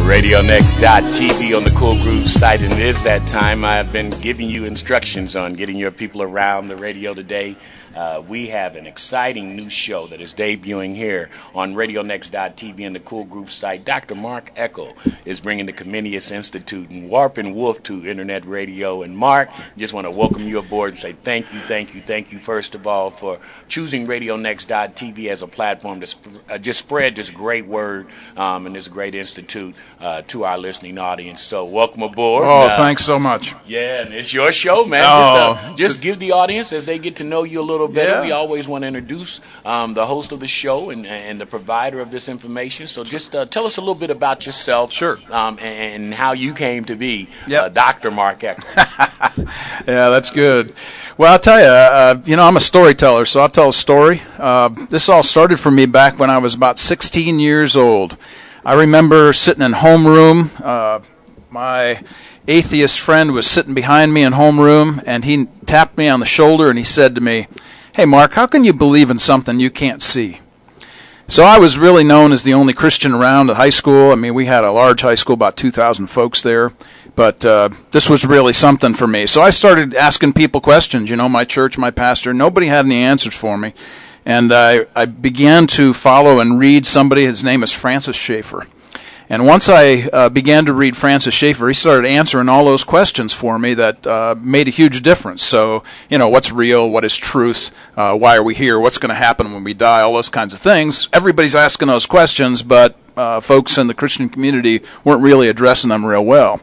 RadioNext.tv on the Cool Groove site, and it is that time. I've been giving you instructions on getting your people around the radio today. We have an exciting new show that is debuting here on RadioNext.tv and the Cool Groove site. Dr. Mark Eckel is bringing the Comenius Institute and Warp and Woof to Internet radio. And Mark, just want to welcome you aboard and say thank you, first of all, for choosing RadioNext.tv as a platform to just spread this great word and this great institute to our listening audience. So welcome aboard. Oh, thanks so much. Yeah, and it's your show, man. Just give the audience, as they get to know you a little better. Yeah. We always want to introduce the host of the show and the provider of this information. So just tell us a little bit about yourself. Sure. And how you came to be Dr. Mark Eckel. Yeah, that's good. Well, I'll tell you, I'm a storyteller, so I'll tell a story. This all started for me back when I was about 16 years old. I remember sitting in homeroom. My atheist friend was sitting behind me in homeroom, and he tapped me on the shoulder, and he said to me, "Hey, Mark, how can you believe in something you can't see?" So I was really known as the only Christian around at high school. I mean, we had a large high school, about 2,000 folks there. But this was really something for me. So I started asking people questions. My church, my pastor, nobody had any answers for me. And I began to follow and read somebody. His name is Francis Schaeffer. And once I began to read Francis Schaeffer, he started answering all those questions for me that made a huge difference. So, what's real? What is truth? Why are we here? What's going to happen when we die? All those kinds of things. Everybody's asking those questions, but folks in the Christian community weren't really addressing them real well.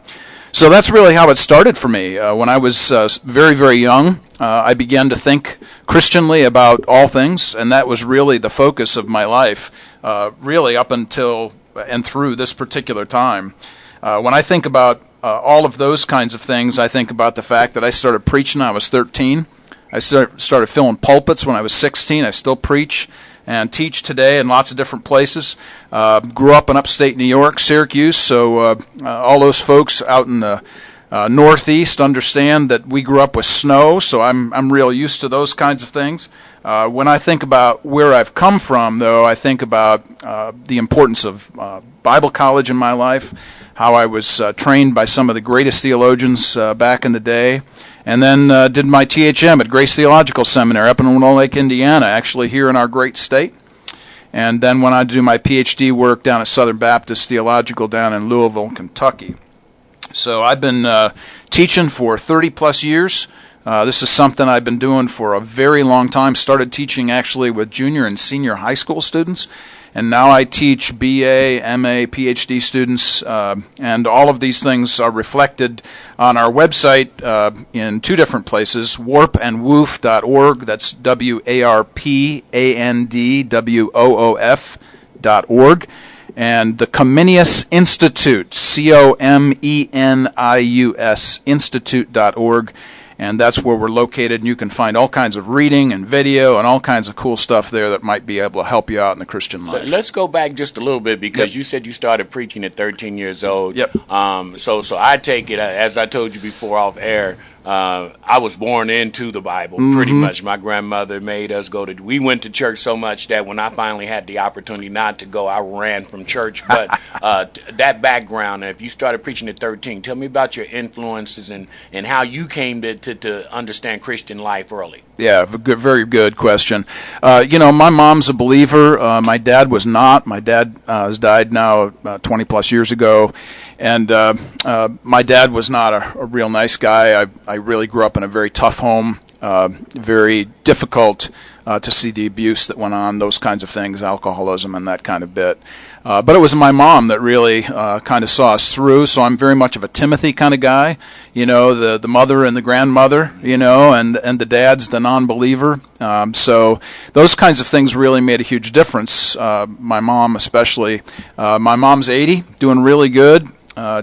So that's really how it started for me. When I was very, very young, I began to think Christianly about all things, and that was really the focus of my life, really up until and through this particular time. When I think about all of those kinds of things, I think about the fact that I started preaching when I was 13. I started filling pulpits when I was 16. I still preach and teach today in lots of different places. Grew up in upstate New York, Syracuse, so all those folks out in the Northeast understand that we grew up with snow, so I'm real used to those kinds of things. When I think about where I've come from, though, I think about the importance of Bible college in my life, how I was trained by some of the greatest theologians back in the day, and then did my THM at Grace Theological Seminary up in Winona Lake, Indiana, actually here in our great state. And then went on to do my PhD work down at Southern Baptist Theological down in Louisville, Kentucky. So I've been teaching for 30-plus years. This is something I've been doing for a very long time. Started teaching actually with junior and senior high school students. And now I teach BA, MA, PhD students, and all of these things are reflected on our website in two different places, warpandwoof.org, that's warpandwoof.org, and the Comenius Institute, Comenius Institute.org. And that's where we're located, and you can find all kinds of reading and video and all kinds of cool stuff there that might be able to help you out in the Christian life. Let's go back just a little bit, because you said you started preaching at 13 years old. Yep. So I take it, as I told you before off air, I was born into the Bible, pretty much. My grandmother made us go to, we went to church so much that when I finally had the opportunity not to go, I ran from church. But that background, if you started preaching at 13, tell me about your influences and how you came to understand Christian life early. Yeah, very good question. My mom's a believer. My dad was not. My dad has died now 20-plus years ago. And my dad was not a real nice guy. I really grew up in a very tough home, very difficult to see the abuse that went on, those kinds of things, alcoholism and that kind of bit. But it was my mom that really kind of saw us through, so I'm very much of a Timothy kind of guy, the mother and the grandmother, and the dad's the non-believer. So those kinds of things really made a huge difference, my mom especially. My mom's 80, doing really good.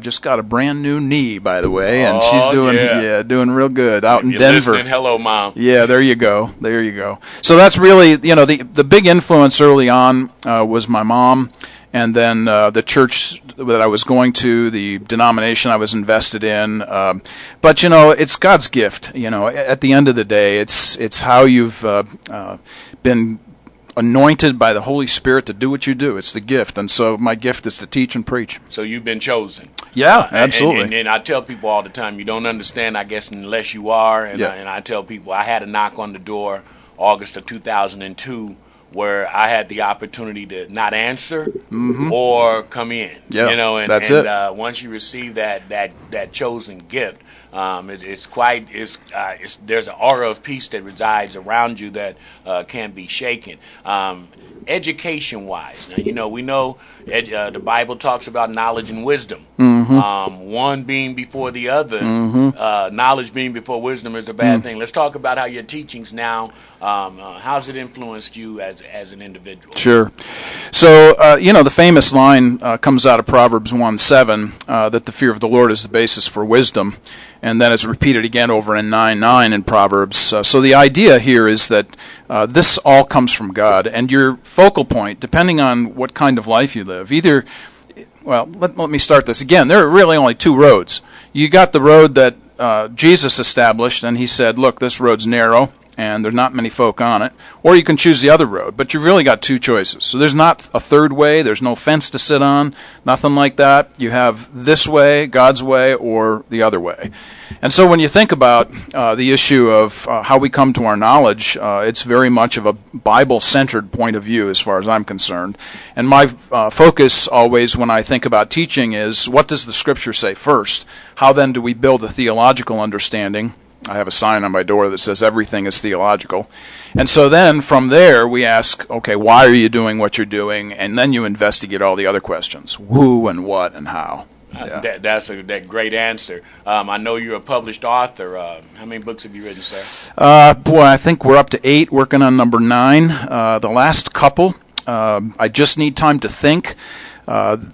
Just got a brand new knee, by the way, and she's doing real good out in Denver. Listening. Hello, Mom. Yeah, there you go. So that's really, the big influence early on was my mom, and then the church that I was going to, the denomination I was invested in. But it's God's gift. At the end of the day, it's how you've been anointed by the Holy Spirit to do what you do. It's the gift. And so my gift is to teach and preach. So you've been chosen. Yeah, absolutely. And I tell people all the time, you don't understand, I guess, unless you are. And I tell people, I had a knock on the door August of 2002 where I had the opportunity to not answer or come in. Yeah, you know, that's it. Once you receive that chosen gift, there's an aura of peace that resides around you that can't be shaken. Education-wise, now we know the Bible talks about knowledge and wisdom. One being before the other. Knowledge being before wisdom is a bad thing. Let's talk about how your teachings now. How's it influenced you as an individual? Sure. So the famous line comes out of Proverbs 1:7 that the fear of the Lord is the basis for wisdom, and then it's repeated again over in 9:9 in Proverbs. So the idea here is that this all comes from God, and your focal point, depending on what kind of life you live, let me start this again. There are really only two roads. You got the road that Jesus established, and he said, look, this road's narrow, and there's not many folk on it. Or you can choose the other road, but you've really got two choices. So there's not a third way, there's no fence to sit on, nothing like that. You have this way, God's way, or the other way. And so when you think about the issue of how we come to our knowledge, it's very much of a Bible-centered point of view as far as I'm concerned. And my focus always when I think about teaching is, what does the Scripture say first? How then do we build a theological understanding? I have a sign on my door that says everything is theological. And so then from there we ask, okay, why are you doing what you're doing? And then you investigate all the other questions. Who and what and how. Yeah. That's a great answer. I know you're a published author. How many books have you written, sir? I think we're up to 8, working on number 9. The last couple, I just need time to think.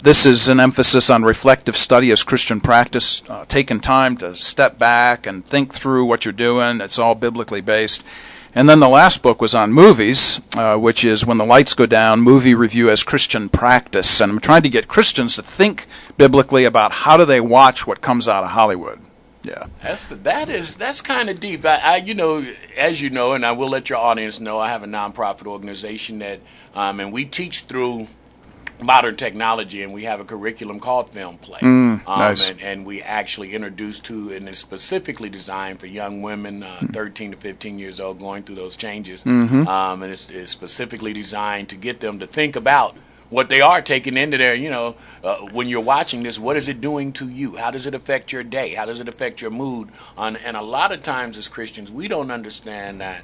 This is an emphasis on reflective study as Christian practice, taking time to step back and think through what you're doing. It's all biblically based. And then the last book was on movies, which is When the Lights Go Down, movie review as Christian practice. And I'm trying to get Christians to think biblically about how do they watch what comes out of Hollywood. Yeah, that's kind of deep. As you know, and I will let your audience know, I have a nonprofit organization that, and we teach through modern technology, and we have a curriculum called Film Play. Nice. And we actually introduce and it's specifically designed for young women, 13 to 15 years old, going through those changes. And it's specifically designed to get them to think about what they are taking into their, when you're watching this, what is it doing to you? How does it affect your day? How does it affect your mood? And a lot of times as Christians, we don't understand that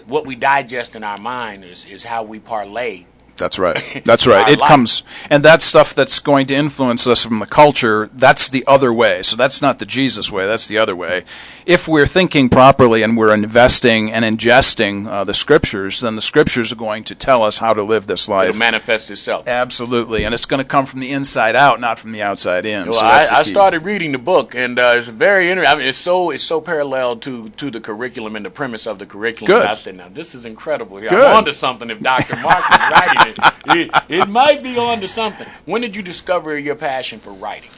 what we digest in our mind is how we parlay. That's right. That's right. It comes, and that stuff that's going to influence us from the culture, that's the other way. So that's not the Jesus way, that's the other way. If we're thinking properly and we're investing and ingesting the Scriptures, then the Scriptures are going to tell us how to live this life. It'll manifest itself. Absolutely, and it's going to come from the inside out, not from the outside in. Well, so I started reading the book, and it's very interesting. I mean, it's so parallel to the curriculum and the premise of the curriculum. Good. And I said, now this is incredible. Good. I'm on to something if Dr. Mark is writing it. It might be on to something. When did you discover your passion for writing?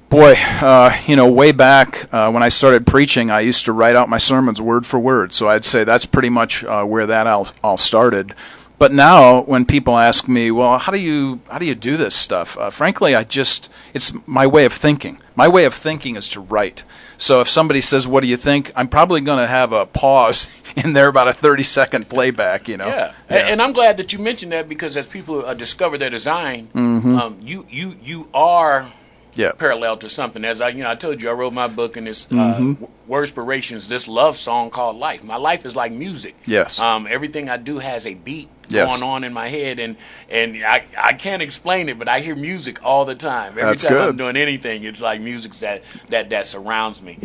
Boy, way back when I started preaching, I used to write out my sermons word for word. So I'd say that's pretty much where that all started. But now, when people ask me, well, how do you do this stuff? Frankly, it's my way of thinking. My way of thinking is to write. So if somebody says, what do you think? I'm probably going to have a pause in there, about a 30-second playback, Yeah. And I'm glad that you mentioned that, because as people discover their design, you are parallel to something. As I told you, I wrote my book, and it's Worspirations, this love song called Life. My life is like music. Yes. Everything I do has a beat going on in my head, and I can't explain it, but I hear music all the time. Every time I'm doing anything, it's like music that surrounds me.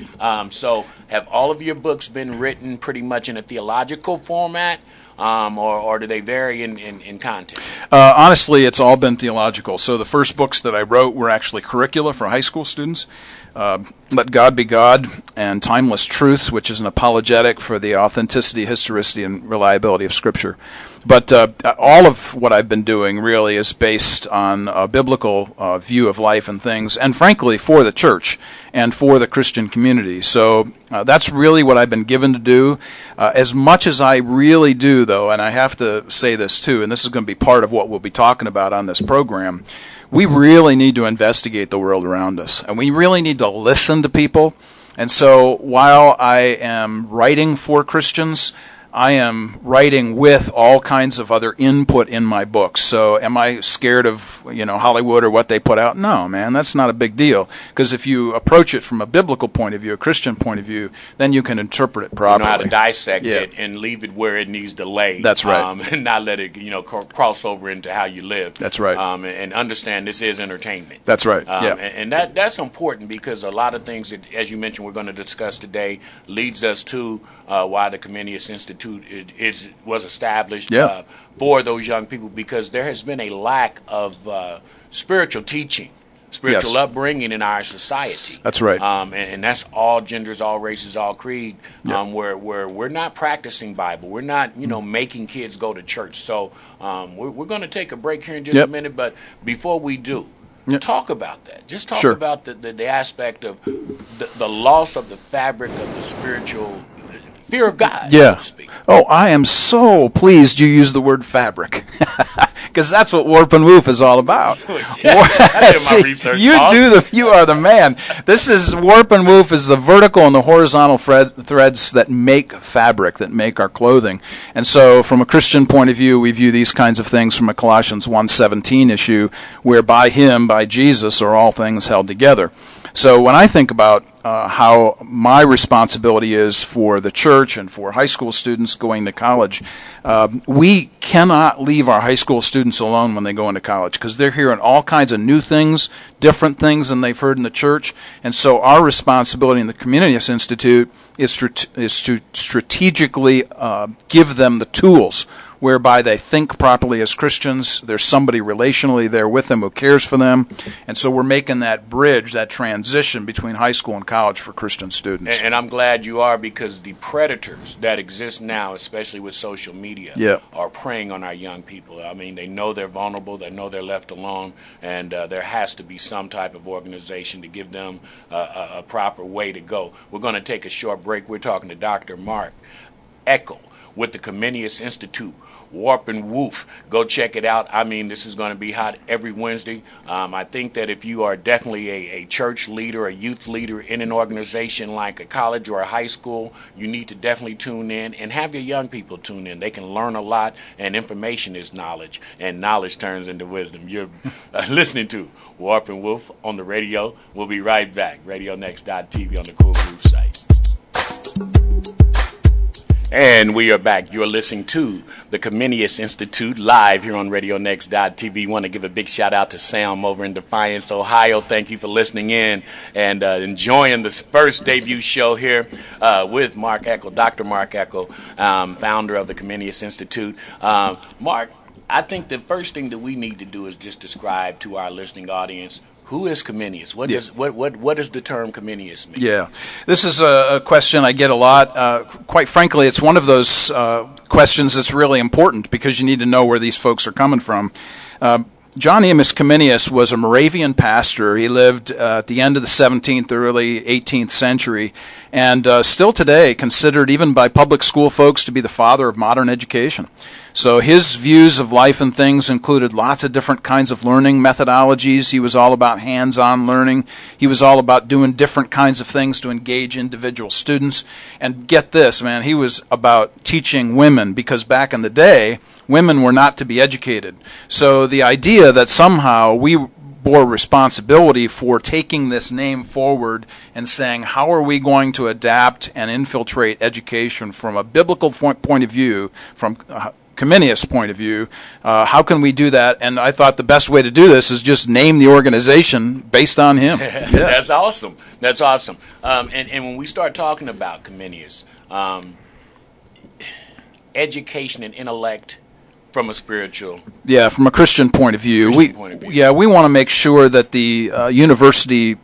So have all of your books been written pretty much in a theological format? Or do they vary in content? Honestly, it's all been theological. So the first books that I wrote were actually curricula for high school students. Let God Be God and Timeless Truth, which is an apologetic for the authenticity, historicity, and reliability of Scripture. But all of what I've been doing really is based on a biblical view of life and things, and frankly, for the church and for the Christian community. So that's really what I've been given to do. As much as I really do though, and I have to say this too, and this is going to be part of what we'll be talking about on this program, we really need to investigate the world around us, and we really need to listen to people. And so while I am writing for Christians, I am writing with all kinds of other input in my books. So am I scared of, Hollywood or what they put out? No, man, that's not a big deal. Because if you approach it from a biblical point of view, a Christian point of view, then you can interpret it properly. You know how to dissect it and leave it where it needs to lay. That's right. And not let it, cross over into how you live. That's right. And understand this is entertainment. That's right. And that's important because a lot of things that, as you mentioned, we're going to discuss today leads us to why the Comenius Institute was established for those young people, because there has been a lack of spiritual teaching, spiritual upbringing in our society. That's right. And that's all genders, all races, all creed, where we're not practicing Bible. We're not, making kids go to church. So we're going to take a break here in just a minute, but before we do, talk about that. Just talk about the aspect of the loss of the fabric of the spiritual fear of God, so to speak. Oh, I am so pleased you used the word fabric, because that's what Warp and Woof is all about. You are the man. This is Warp and Woof is the vertical and the horizontal threads that make fabric, that make our clothing. And so from a Christian point of view, we view these kinds of things from a Colossians 1:17 issue, where by him, by Jesus, are all things held together. So when I think about how my responsibility is for the church and for high school students going to college, we cannot leave our high school students alone when they go into college, because they're hearing all kinds of new things, different things than they've heard in the church. And so our responsibility in the Comenius Institute is to strategically give them the tools whereby they think properly as Christians. There's somebody relationally there with them who cares for them. And so we're making that bridge, that transition between high school and college for Christian students. And I'm glad you are, because the predators that exist now, especially with social media, are preying on our young people. I mean, they know they're vulnerable, they know they're left alone, and there has to be some type of organization to give them a proper way to go. We're going to take a short break. We're talking to Dr. Mark Eckel with the Comenius Institute, Warp and Woof. Go check it out. I mean, this is going to be hot every Wednesday. I think that if you are definitely a church leader, a youth leader in an organization like a college or a high school, you need to definitely tune in and have your young people tune in. They can learn a lot, and information is knowledge, and knowledge turns into wisdom. You're listening to Warp and Woof on the radio. We'll be right back. RadioNext.tv on the Cool Groove site. And we are back. You're listening to the Comenius Institute live here on RadioNext.tv. Want to give a big shout out to Sam over in Defiance, Ohio. Thank you for listening in and enjoying this first debut show here with Mark Eckel, Dr. Mark Eckel, founder of the Comenius Institute. Mark, I think the first thing that we need to do is just describe to our listening audience, who is Comenius? What does the term Comenius mean? Yeah, this is a question I get a lot. Quite frankly, it's one of those questions that's really important, because you need to know where these folks are coming from. John Amos Comenius was a Moravian pastor. He lived at the end of the 17th, early 18th century, and still today considered even by public school folks to be the father of modern education. So his views of life and things included lots of different kinds of learning methodologies. He was all about hands-on learning. He was all about doing different kinds of things to engage individual students. And get this, man, he was about teaching women, because back in the day, women were not to be educated. So the idea that somehow we bore responsibility for taking this name forward and saying, how are we going to adapt and infiltrate education from a biblical point of view, from Comenius' point of view, how can we do that? And I thought the best way to do this is just name the organization based on him. That's awesome. That's awesome. And when we start talking about Comenius, education and intellect From a spiritual. Yeah, from a Christian point of view. We want to make sure that the university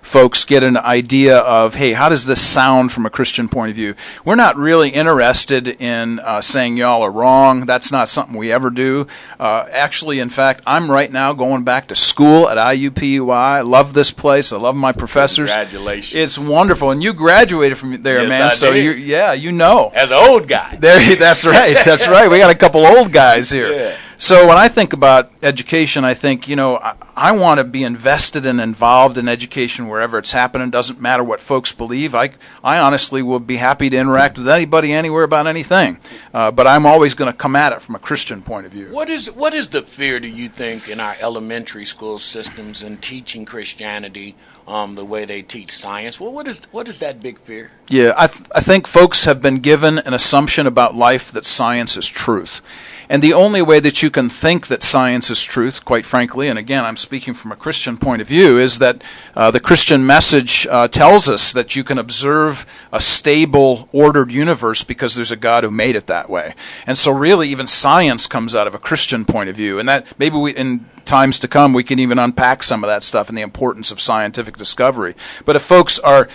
folks get an idea of, hey, how does this sound from a Christian point of view? We're not really interested in saying y'all are wrong. That's not something we ever do. Actually, in fact, I'm right now going back to school at IUPUI. I love this place. I love my professors. Congratulations. It's wonderful. And you graduated from there, yes, man. I so did. You know. As an old guy. That's right. That's right. We got a couple old guys here. Yeah. So when I think about education, I think, I want to be invested and involved in education wherever it's happening. Doesn't matter what folks believe. I honestly will be happy to interact with anybody, anywhere about anything. But I'm always going to come at it from a Christian point of view. What is the fear, do you think, in our elementary school systems in teaching Christianity the way they teach science? Well, what is that big fear? Yeah, I think folks have been given an assumption about life that science is truth. And the only way that you can think that science is truth, quite frankly, and again, I'm speaking from a Christian point of view, is that the Christian message tells us that you can observe a stable, ordered universe because there's a God who made it that way. And so really, even science comes out of a Christian point of view. And that maybe in times to come, we can even unpack some of that stuff and the importance of scientific discovery. But if folks are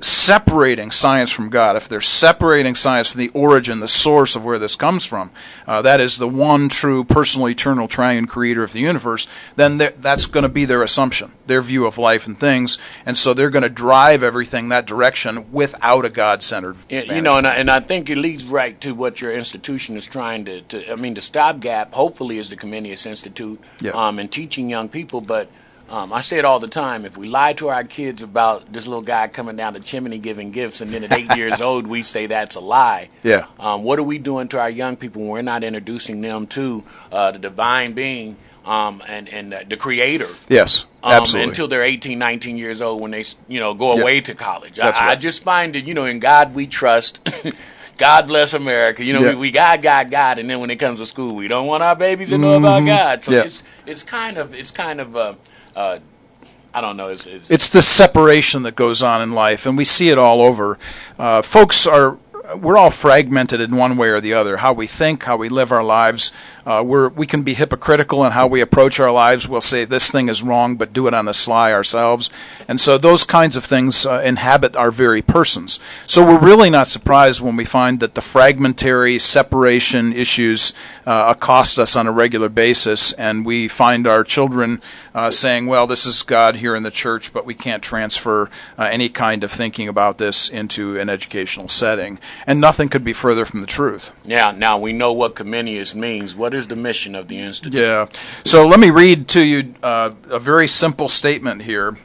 separating science from God, if they're separating science from the origin, the source of where this comes from, that is the one true personal, eternal, triune creator of the universe, then that's going to be their assumption, their view of life and things, and so they're going to drive everything that direction without a God-centered management. And I think it leads right to what your institution is trying to the stopgap, hopefully, is the Comenius Institute, and teaching young people, but I say it all the time. If we lie to our kids about this little guy coming down the chimney giving gifts, and then at 8 years old we say that's a lie, what are we doing to our young people when we're not introducing them to the divine being and the Creator? Yes, absolutely. Until they're 18, 19 years old when they go away to college. That's right. I just find that in God we trust. God bless America. We God, and then when it comes to school, we don't want our babies to know about God. So it's kind of I don't know. It's the separation that goes on in life, and we see it all over. We're all fragmented in one way or the other. How we think, how we live our lives. We can be hypocritical in how we approach our lives. We'll say this thing is wrong, but do it on the sly ourselves. And so those kinds of things inhabit our very persons. So we're really not surprised when we find that the fragmentary separation issues accost us on a regular basis, and we find our children saying, well, this is God here in the church, but we can't transfer any kind of thinking about this into an educational setting. And nothing could be further from the truth. Yeah, now we know what Comenius means. What is the mission of the Institute? Yeah. So let me read to you a very simple statement here.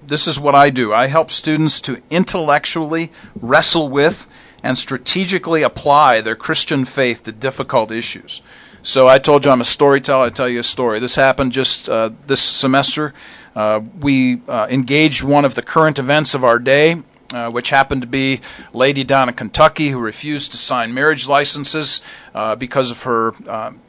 This is what I do. I help students to intellectually wrestle with and strategically apply their Christian faith to difficult issues. So I told you I'm a storyteller. I tell you a story. This happened just this semester. We engaged one of the current events of our day, which happened to be a lady down in Kentucky who refused to sign marriage licenses because of her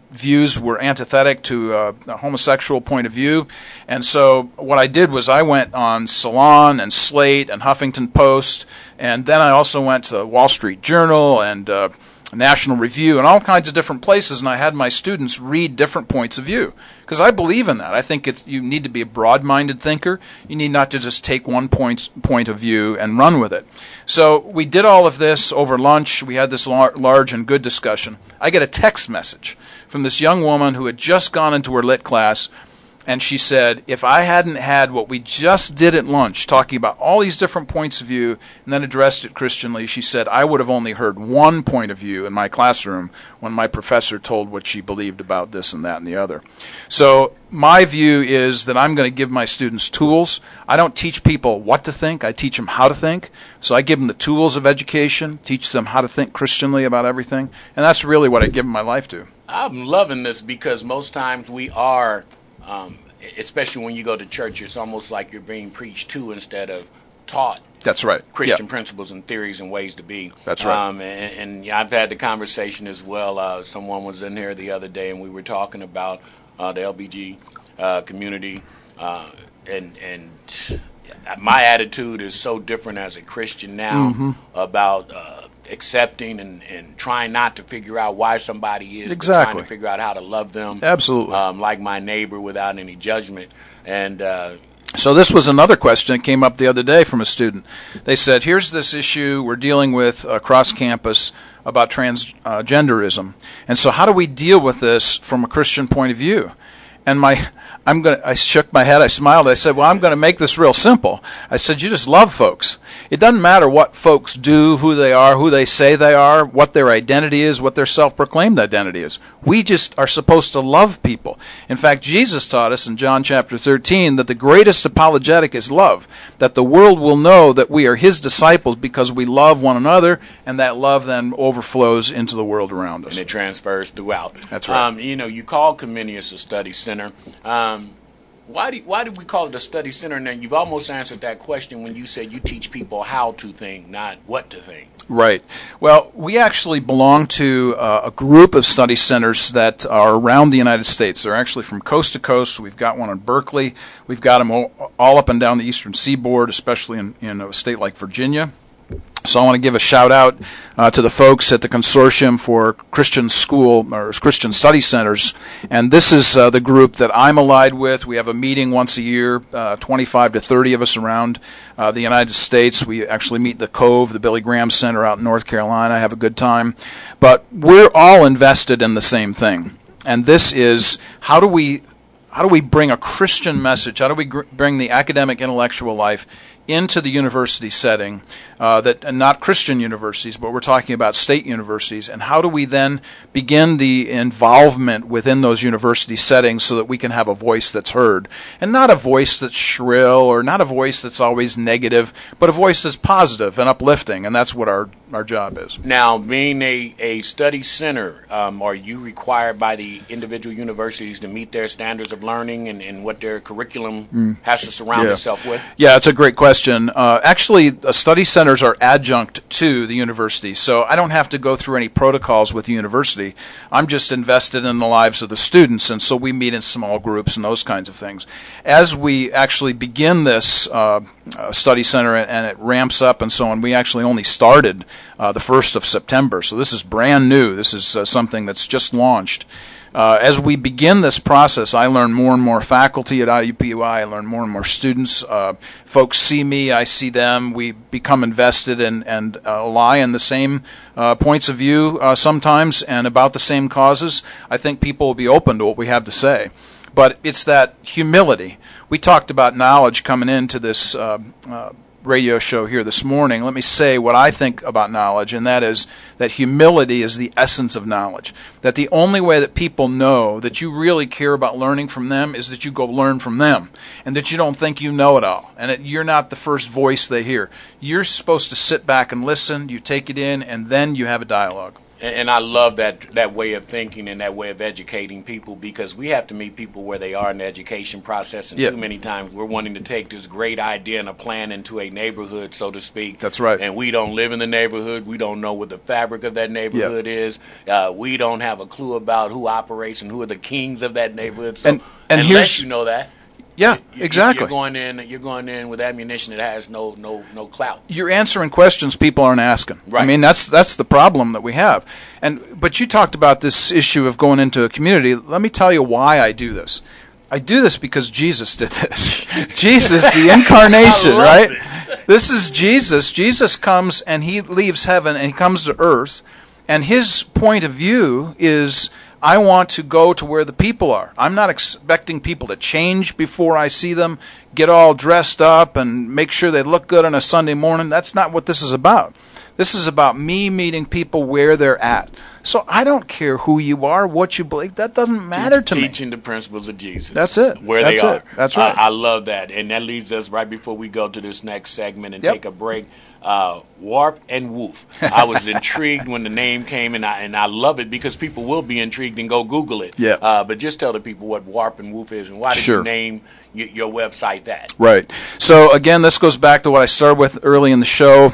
views were antithetic to a homosexual point of view. And so what I did was I went on Salon and Slate and Huffington Post, and then I also went to the Wall Street Journal and National Review and all kinds of different places, and I had my students read different points of view, because I believe in that. I think you need to be a broad-minded thinker. You need not to just take one point of view and run with it. So we did all of this over lunch. We had this large and good discussion. I get a text message from this young woman who had just gone into her lit class, and she said, if I hadn't had what we just did at lunch, talking about all these different points of view, and then addressed it Christianly, she said, I would have only heard one point of view in my classroom when my professor told what she believed about this and that and the other. So my view is that I'm going to give my students tools. I don't teach people what to think. I teach them how to think. So I give them the tools of education, teach them how to think Christianly about everything, and that's really what I give my life to. I'm loving this because most times we are... especially when you go to church, it's almost like you're being preached to instead of taught. That's right. Christian principles and theories and ways to be. That's right. And I've had the conversation as well. Someone was in here the other day, and we were talking about the LBG community. And my attitude is so different as a Christian now about accepting and trying not to figure out why somebody is, exactly, but trying to figure out how to love them. Absolutely. Like my neighbor without any judgment. And so this was another question that came up the other day from a student. They said, here's this issue we're dealing with across campus about transgenderism. And so how do we deal with this from a Christian point of view? And I shook my head, I smiled, I said, well, I'm going to make this real simple. I said, you just love folks. It doesn't matter what folks do, who they are, who they say they are, what their identity is, what their self-proclaimed identity is. We just are supposed to love people. In fact, Jesus taught us in John chapter 13 that the greatest apologetic is love, that the world will know that we are his disciples because we love one another, and that love then overflows into the world around us. And it transfers throughout. That's right. You call Comenius a study center. Why do we call it a study center? And then you've almost answered that question when you said you teach people how to think, not what to think. Right. Well, we actually belong to a group of study centers that are around the United States. They're actually from coast to coast. We've got one in Berkeley. We've got them all up and down the eastern seaboard, especially in a state like Virginia. So I want to give a shout out to the folks at the Consortium for Christian School or Christian Study Centers, and this is the group that I'm allied with. We have a meeting once a year, 25 to 30 of us around the United States. We actually meet at the Cove, the Billy Graham Center out in North Carolina, have a good time. But we're all invested in the same thing, and this is how do we bring a Christian message? How do we bring the academic intellectual life into the university setting, and not Christian universities, but we're talking about state universities, and how do we then begin the involvement within those university settings so that we can have a voice that's heard, and not a voice that's shrill or not a voice that's always negative, but a voice that's positive and uplifting, and that's what our job is. Now, being a study center, are you required by the individual universities to meet their standards of learning and what their curriculum has to surround itself with? Yeah, it's a great question. Actually, study centers are adjunct to the university, so I don't have to go through any protocols with the university. I'm just invested in the lives of the students, and so we meet in small groups and those kinds of things. As we actually begin this study center and it ramps up and so on, we actually only started the 1st of September, so this is brand new. This is something that's just launched. As we begin this process, I learn more and more faculty at IUPUI. I learn more and more students. Folks see me, I see them. We become invested and ally in the same points of view sometimes and about the same causes. I think people will be open to what we have to say. But it's that humility. We talked about knowledge coming into this radio show here this morning. Let me say what I think about knowledge, and that is that humility is the essence of knowledge. That the only way that people know that you really care about learning from them is that you go learn from them, and that you don't think you know it all, and that you're not the first voice they hear. You're supposed to sit back and listen, you take it in, and then you have a dialogue. And I love that way of thinking and that way of educating people, because we have to meet people where they are in the education process, and too many times we're wanting to take this great idea and a plan into a neighborhood, so to speak. That's right. And we don't live in the neighborhood. We don't know what the fabric of that neighborhood is. We don't have a clue about who operates and who are the kings of that neighborhood. So and unless you know that. Yeah, exactly. You're going in with ammunition that has no clout. You're answering questions people aren't asking. Right. I mean, that's the problem that we have. But you talked about this issue of going into a community. Let me tell you why I do this. I do this because Jesus did this. Jesus, the incarnation, right? This is Jesus. Jesus comes and he leaves heaven and he comes to earth, and his point of view is, I want to go to where the people are. I'm not expecting people to change before I see them, get all dressed up and make sure they look good on a Sunday morning. That's not what this is about. This is about me meeting people where they're at. So I don't care who you are, what you believe. That doesn't matter to me. Teaching the principles of Jesus. That's it. Where they are. That's right. I love that. And that leads us right before we go to this next segment and take a break. Warp and Woof. I was intrigued when the name came, and I love it because people will be intrigued and go Google it. Yeah. But just tell the people what Warp and Woof is and why did you name your website that? Right. So again, this goes back to what I started with early in the show.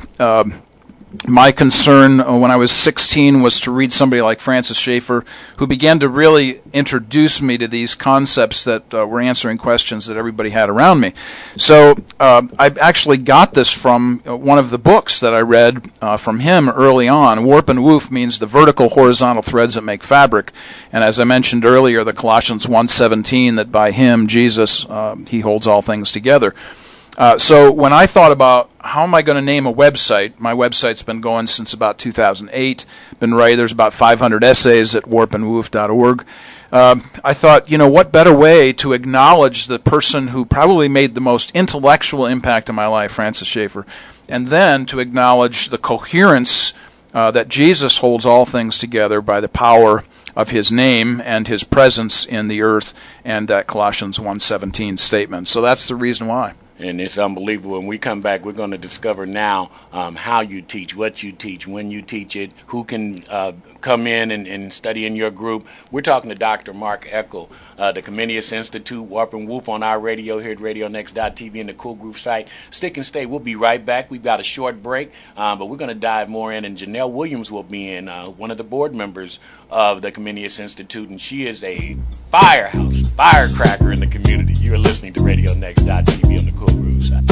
my concern when I was 16 was to read somebody like Francis Schaeffer, who began to really introduce me to these concepts that were answering questions that everybody had around me. So I actually got this from one of the books that I read from him early on. Warp and Woof means the vertical horizontal threads that make fabric. And as I mentioned earlier, the Colossians 1:17, that by him, Jesus, he holds all things together. So when I thought about how am I going to name a website, my website's been going since about 2008. Been writing, there's about 500 essays at warpandwoof.org. I thought, what better way to acknowledge the person who probably made the most intellectual impact in my life, Francis Schaeffer, and then to acknowledge the coherence that Jesus holds all things together by the power of his name and his presence in the earth, and that Colossians 1:17 statement. So that's the reason why. And it's unbelievable. When we come back, we're going to discover now how you teach, what you teach, when you teach it, who can come in and study in your group. We're talking to Dr. Mark Eckel, the Comenius Institute, Warp and Woof on our radio here at RadioNext.tv and the Cool Groove site. Stick and stay. We'll be right back. We've got a short break, but we're going to dive more in. And Janelle Williams will be in, one of the board members of the Comenius Institute, and she is a firecracker in the community. You're listening to RadioNext.tv on the Cool Groove site.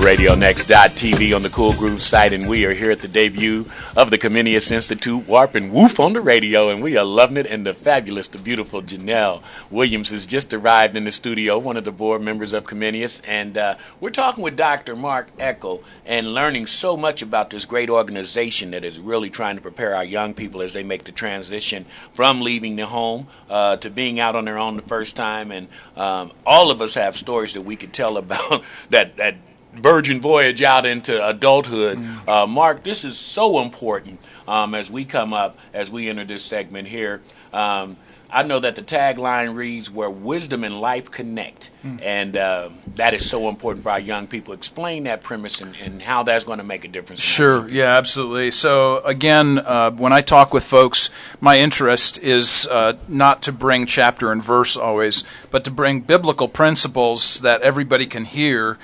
RadioNext.tv on the Cool Groove site, and we are here at the debut of the Comenius Institute, Warp and Woof on the radio, and we are loving it. And the fabulous, the beautiful Janelle Williams has just arrived in the studio, one of the board members of Comenius, and we're talking with Dr. Mark Eckel and learning so much about this great organization that is really trying to prepare our young people as they make the transition from leaving the home to being out on their own the first time. And all of us have stories that we could tell about that virgin voyage out into adulthood. Mark, this is so important as we come up, as we enter this segment here. I know that the tagline reads, where wisdom and life connect, and that is so important for our young people. Explain that premise and how that's going to make a difference. Sure, yeah, absolutely. So again, when I talk with folks, my interest is not to bring chapter and verse always, but to bring biblical principles that everybody can hear,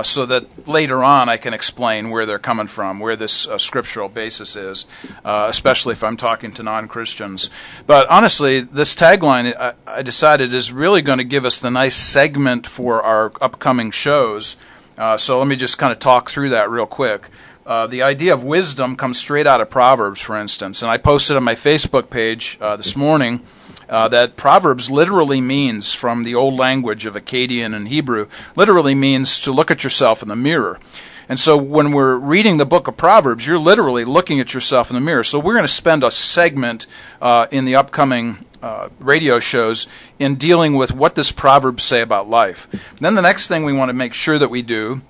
so that later on I can explain where they're coming from, where this scriptural basis is, especially if I'm talking to non-Christians. But honestly, this tagline, I decided, is really going to give us the nice segment for our upcoming shows. So let me just kind of talk through that real quick. The idea of wisdom comes straight out of Proverbs, for instance. And I posted on my Facebook page this morning that Proverbs literally means, from the old language of Akkadian and Hebrew, literally means to look at yourself in the mirror. And so when we're reading the book of Proverbs, you're literally looking at yourself in the mirror. So we're going to spend a segment in the upcoming radio shows in dealing with what does Proverbs say about life. And then the next thing we want to make sure that we do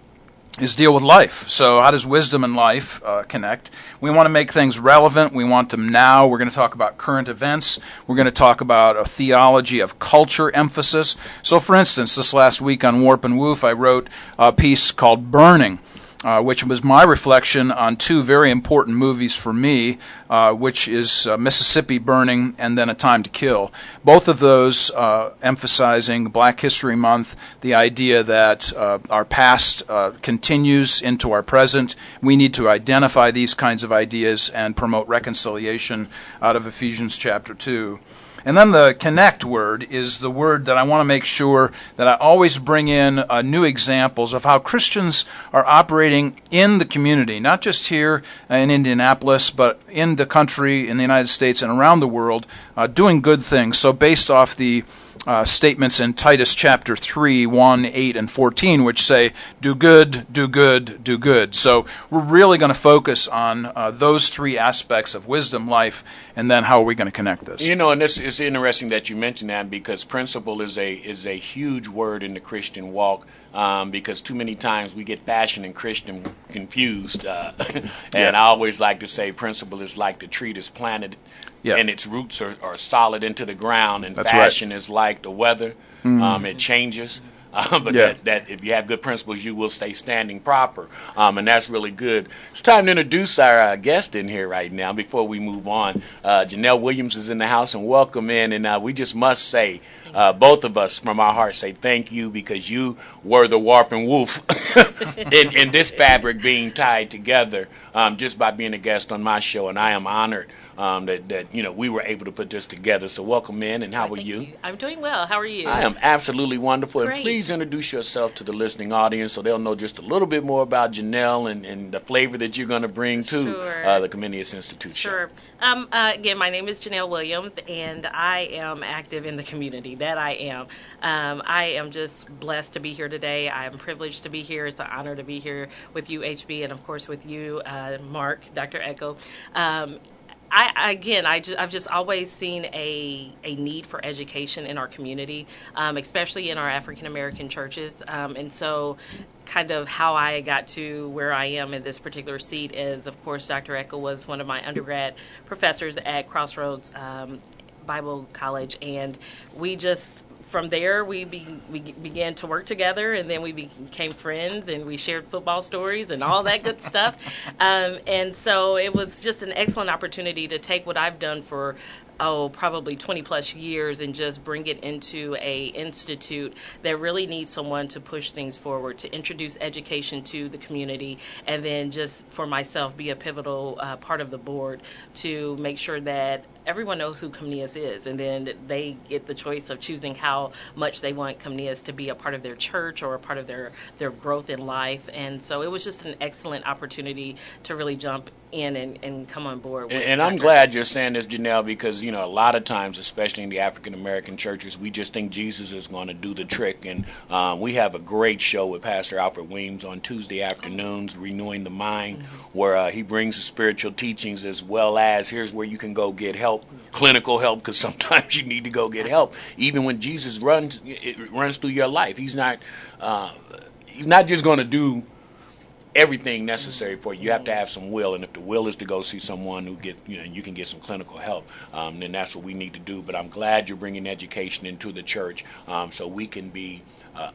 is deal with life. So how does wisdom and life connect? We want to make things relevant. We want them now. We're going to talk about current events. We're going to talk about a theology of culture emphasis. So for instance, this last week on Warp and Woof, I wrote a piece called Burning, which was my reflection on two very important movies for me, which is Mississippi Burning and then A Time to Kill. Both of those emphasizing Black History Month, the idea that our past continues into our present. We need to identify these kinds of ideas and promote reconciliation out of Ephesians chapter 2. And then the connect word is the word that I want to make sure that I always bring in new examples of how Christians are operating in the community, not just here in Indianapolis, but in the country, in the United States, and around the world, doing good things. So based off the statements in Titus chapter 3, 1, 8, and 14, which say, do good, do good, do good. So we're really going to focus on those three aspects of wisdom, life, and then how are we going to connect this? And it's interesting that you mentioned that, because principle is a huge word in the Christian walk. Because too many times we get passion and Christian confused. And I always like to say principle is like the tree that's planted and its roots are solid into the ground, and that's passion right. is like the weather. It changes. But that if you have good principles, you will stay standing proper. And that's really good. It's time to introduce our guest in here right now before we move on. Janelle Williams is in the house, and welcome in. And we just must say, both of us from our hearts say thank you, because you were the Warp and Woof in this fabric being tied together just by being a guest on my show, and I am honored that we were able to put this together. So welcome in, and how are you? I'm doing well. How are you? I am absolutely wonderful. Great. And please introduce yourself to the listening audience so they'll know just a little bit more about Janelle and the flavor that you're going to bring to the Comenius Institute show. Sure. Again, my name is Janelle Williams, and I am active in the community. That I am. I am just blessed to be here today. I am privileged to be here. It's an honor to be here with you, HB, and of course with you, Mark, Dr. Eckel. I've just always seen a need for education in our community, especially in our African American churches. And so kind of how I got to where I am in this particular seat is, of course, Dr. Eckel was one of my undergrad professors at Crossroads Bible College, and we just from there, we began to work together, and then we became friends, and we shared football stories and all that good stuff. And so it was just an excellent opportunity to take what I've done for probably 20 plus years and just bring it into a institute that really needs someone to push things forward, to introduce education to the community, and then just for myself be a pivotal part of the board to make sure that everyone knows who Comenius is, and then they get the choice of choosing how much they want Comenius to be a part of their church or a part of their growth in life. And so it was just an excellent opportunity to really jump in and come on board. And I'm glad you're saying this, Janelle, because, a lot of times, especially in the African-American churches, we just think Jesus is going to do the trick. And we have a great show with Pastor Alfred Weems on Tuesday afternoons, Renewing the Mind, where he brings the spiritual teachings as well as here's where you can go get help, clinical help, because sometimes you need to go get help. Even when Jesus runs through your life, he's not just going to do everything necessary for you. You have to have some will, and if the will is to go see someone who gets, you can get some clinical help, then that's what we need to do. But I'm glad you're bringing education into the church so we can be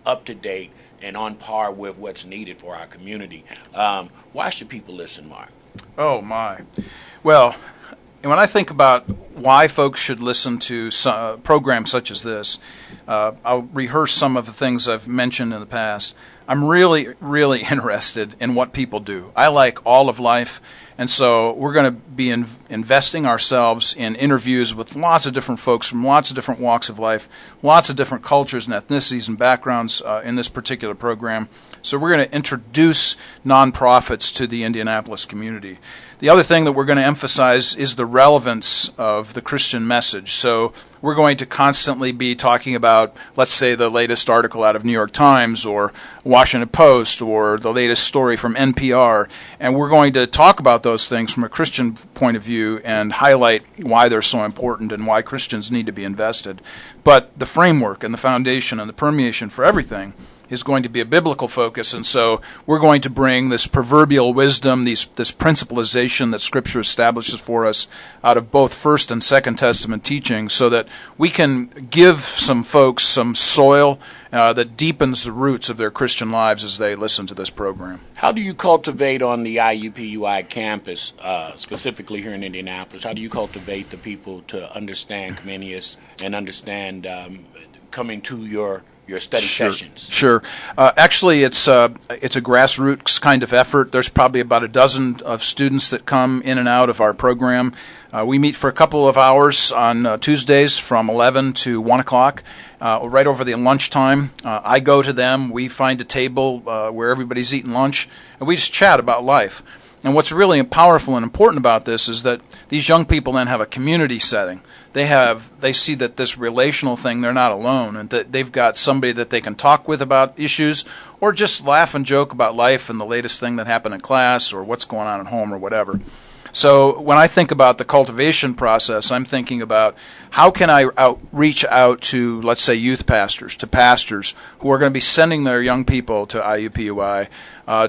up to date and on par with what's needed for our community. Why should people listen, Mark? Oh, my. Well, when I think about why folks should listen to programs such as this, I'll rehearse some of the things I've mentioned in the past. I'm really, really interested in what people do. I like all of life, and so we're going to be investing ourselves in interviews with lots of different folks from lots of different walks of life, lots of different cultures and ethnicities and backgrounds in this particular program. So we're going to introduce nonprofits to the Indianapolis community. The other thing that we're going to emphasize is the relevance of the Christian message. So we're going to constantly be talking about, let's say, the latest article out of New York Times or Washington Post or the latest story from NPR, and we're going to talk about those things from a Christian point of view and highlight why they're so important and why Christians need to be invested. But the framework and the foundation and the permeation for everything is going to be a biblical focus, and so we're going to bring this proverbial wisdom, this principalization that Scripture establishes for us out of both First and Second Testament teaching so that we can give some folks some soil that deepens the roots of their Christian lives as they listen to this program. How do you cultivate on the IUPUI campus, specifically here in Indianapolis, how do you cultivate the people to understand Comenius and understand coming to your study sessions? Sure. Actually, it's a grassroots kind of effort. There's probably about a dozen of students that come in and out of our program. We meet for a couple of hours on Tuesdays from 11 to 1 o'clock, right over the lunchtime. I go to them. We find a table where everybody's eating lunch, and we just chat about life. And what's really powerful and important about this is that these young people then have a community setting. They see that this relational thing, they're not alone, and that they've got somebody that they can talk with about issues or just laugh and joke about life and the latest thing that happened in class or what's going on at home or whatever. So when I think about the cultivation process, I'm thinking about how can I reach out to, let's say, youth pastors, to pastors who are going to be sending their young people to IUPUI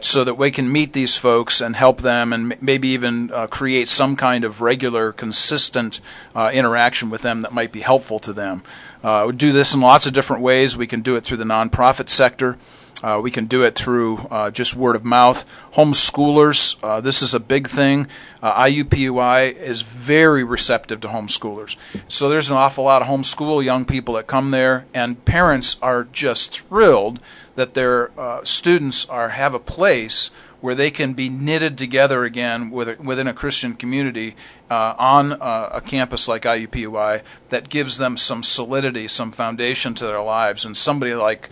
so that we can meet these folks and help them and maybe even create some kind of regular, consistent interaction with them that might be helpful to them. We do this in lots of different ways. We can do it through the nonprofit sector. We can do it through just word of mouth. Homeschoolers, this is a big thing. IUPUI is very receptive to homeschoolers. So there's an awful lot of homeschool young people that come there, and parents are just thrilled that their students have a place where they can be knitted together again within a Christian community on a campus like IUPUI that gives them some solidity, some foundation to their lives, and somebody like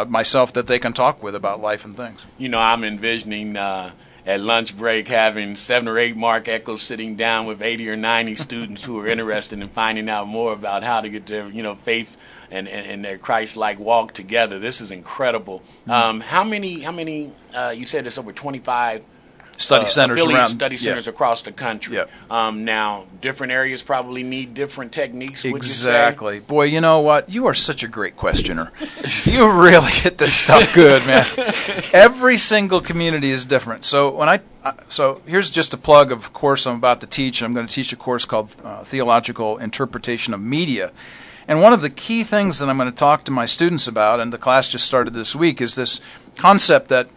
myself that they can talk with about life and things. You know, I'm envisioning at lunch break having 7 or 8 Mark Eckel sitting down with 80 or 90 students who are interested in finding out more about how to get their, faith and their Christ-like walk together. This is incredible. How many? You said it's over 25 study centers around study centers across the country. Yep. Now, different areas probably need different techniques. Exactly. Would you say? Boy, you know what? You are such a great questioner. You really hit this stuff good, man. Every single community is different. So so here's just a plug of a course I'm about to teach. I'm going to teach a course called Theological Interpretation of Media. And one of the key things that I'm going to talk to my students about, and the class just started this week, is this concept that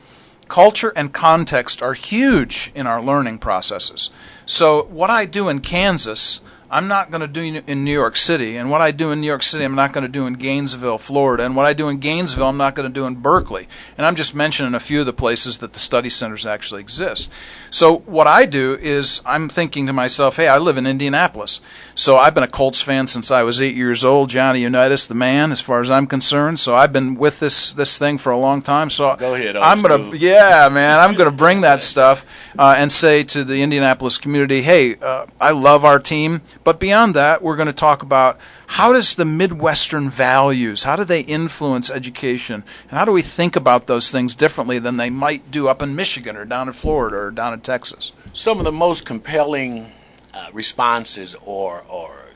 culture and context are huge in our learning processes. So what I do in Kansas, I'm not going to do in New York City. And what I do in New York City, I'm not going to do in Gainesville, Florida. And what I do in Gainesville, I'm not going to do in Berkeley. And I'm just mentioning a few of the places that the study centers actually exist. So what I do is I'm thinking to myself, hey, I live in Indianapolis. So I've been a Colts fan since I was 8 years old. Johnny Unitas, the man, as far as I'm concerned. So I've been with this thing for a long time. So go ahead, I'm going to bring that stuff and say to the Indianapolis community, hey, I love our team. But beyond that, we're going to talk about how does the Midwestern values, how do they influence education, and how do we think about those things differently than they might do up in Michigan or down in Florida or down in Texas? Some of the most compelling responses or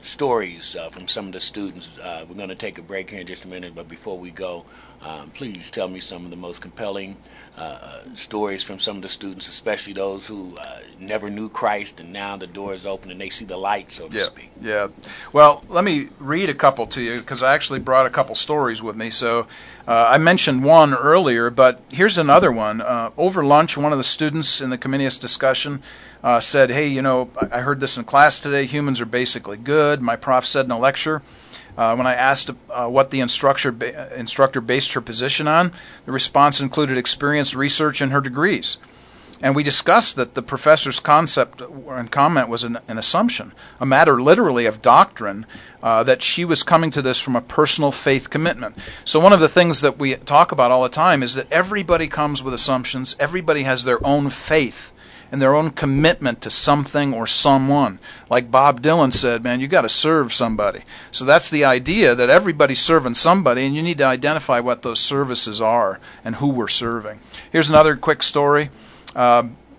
stories from some of the students. We're going to take a break here in just a minute, but before we go, please tell me some of the most compelling stories from some of the students, especially those who never knew Christ, and now the door is open and they see the light, so to speak. Yeah. Well, let me read a couple to you, because I actually brought a couple stories with me. So I mentioned one earlier, but here's another one. Over lunch, one of the students in the Comenius discussion said, hey, I heard this in class today, humans are basically good. My prof said in a lecture, when I asked what the instructor based her position on, the response included experience, research, and her degrees. And we discussed that the professor's concept and comment was an assumption, a matter literally of doctrine, that she was coming to this from a personal faith commitment. So one of the things that we talk about all the time is that everybody comes with assumptions. Everybody has their own faith and their own commitment to something or someone. Like Bob Dylan said, man, you got to serve somebody. So that's the idea, that everybody's serving somebody, and you need to identify what those services are and who we're serving. Here's another quick story.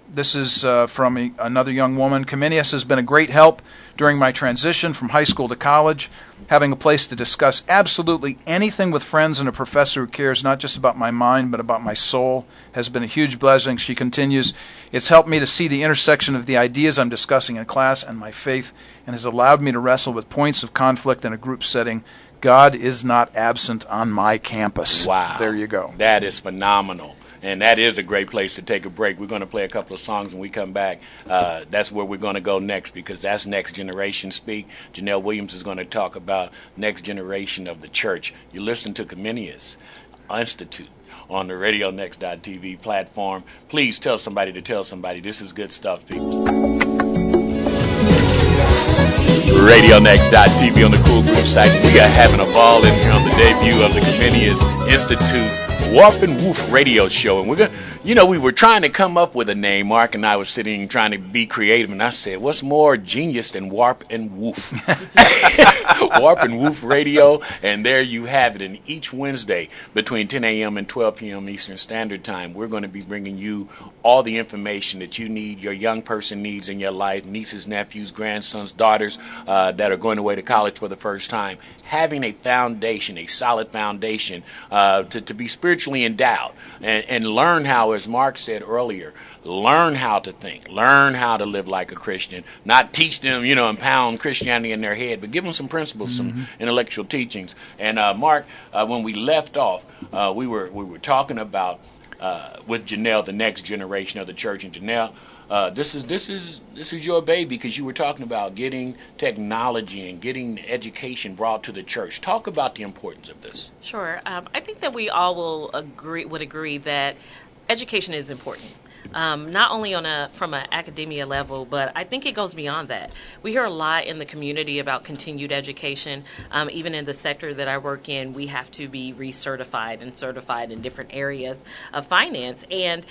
This is from another young woman. Comenius has been a great help during my transition from high school to college. Having a place to discuss absolutely anything with friends and a professor who cares not just about my mind but about my soul has been a huge blessing. She continues, it's helped me to see the intersection of the ideas I'm discussing in class and my faith, and has allowed me to wrestle with points of conflict in a group setting. God is not absent on my campus. Wow. There you go. That is phenomenal. And that is a great place to take a break. We're going to play a couple of songs when we come back. That's where we're going to go next, because that's Next Generation Speak. Janelle Williams is going to talk about next generation of the church. You listen to Comenius Institute on the RadioNext.tv platform. Please tell somebody to tell somebody. This is good stuff, people. RadioNext.tv on the Cool Group site. We are having a ball in here on the debut of the Comenius Institute Warp and Woof Radio Show. And we're going to, we were trying to come up with a name. Mark and I were sitting trying to be creative, and I said, what's more genius than Warp and Woof? Warp and Woof Radio, and there you have it. And each Wednesday between 10 a.m. and 12 p.m. Eastern Standard Time, we're going to be bringing you all the information that you need, your young person needs in your life, nieces, nephews, grandsons, daughters that are going away to college for the first time. Having a foundation, a solid foundation to be spiritually endowed and learn how, as Mark said earlier, learn how to think, learn how to live like a Christian, not teach them, and pound Christianity in their head, but give them some principles, some intellectual teachings. And Mark, when we left off, we were talking about with Janelle, the next generation of the church. And Janelle, this is your baby, because you were talking about getting technology and getting education brought to the church. Talk about the importance of this. Sure. I think that we all would agree that education is important. Not only from an academia level, but I think it goes beyond that. We hear a lot in the community about continued education. Even in the sector that I work in, we have to be recertified and certified in different areas of finance. And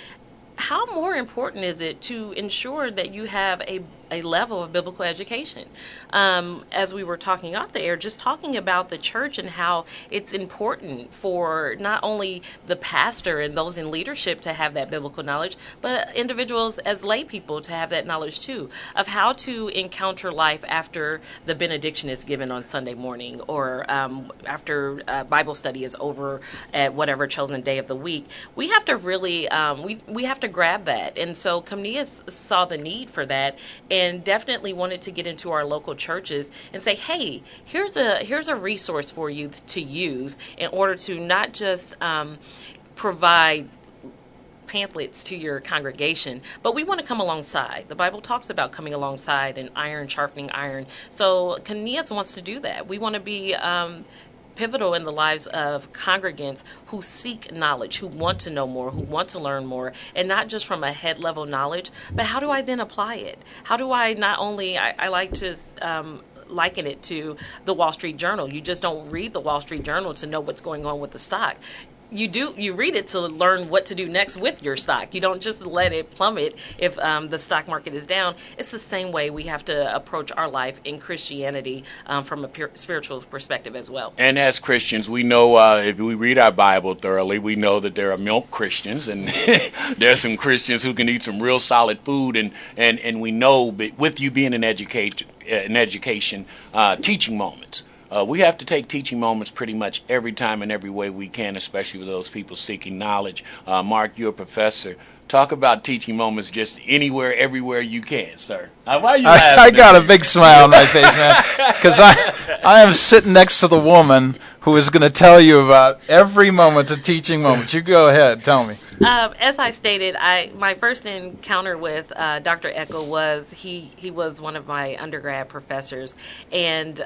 how more important is it to ensure that you have a level of biblical education? As we were talking off the air, just talking about the church and how it's important for not only the pastor and those in leadership to have that biblical knowledge, but individuals as lay people to have that knowledge too, of how to encounter life after the benediction is given on Sunday morning, or after Bible study is over at whatever chosen day of the week. We have to really, we have to grab that. And so Comenius saw the need for that, and definitely wanted to get into our local churches and say, hey, here's a resource for you to use in order to not just provide pamphlets to your congregation, but we want to come alongside. The Bible talks about coming alongside and iron sharpening iron. So Comenius wants to do that. We want to be pivotal in the lives of congregants who seek knowledge, who want to know more, who want to learn more, and not just from a head level knowledge, but how do I then apply it? How do I not only, I like to liken it to the Wall Street Journal. You just don't read the Wall Street Journal to know what's going on with the stock. You read it to learn what to do next with your stock. You don't just let it plummet if the stock market is down. It's the same way we have to approach our life in Christianity from a spiritual perspective as well. And as Christians, we know if we read our Bible thoroughly, we know that there are milk Christians, and there are some Christians who can eat some real solid food, and we know, with you being in education, teaching moments. We have to take teaching moments pretty much every time and every way we can, especially with those people seeking knowledge. Mark, you're a professor. Talk about teaching moments just anywhere, everywhere you can, sir. Why are you laughing? I got a big smile on my face, man, because I am sitting next to the woman who is going to tell you about every moment a teaching moment. You go ahead, tell me. As I stated, my first encounter with Dr. Eckel was he was one of my undergrad professors, and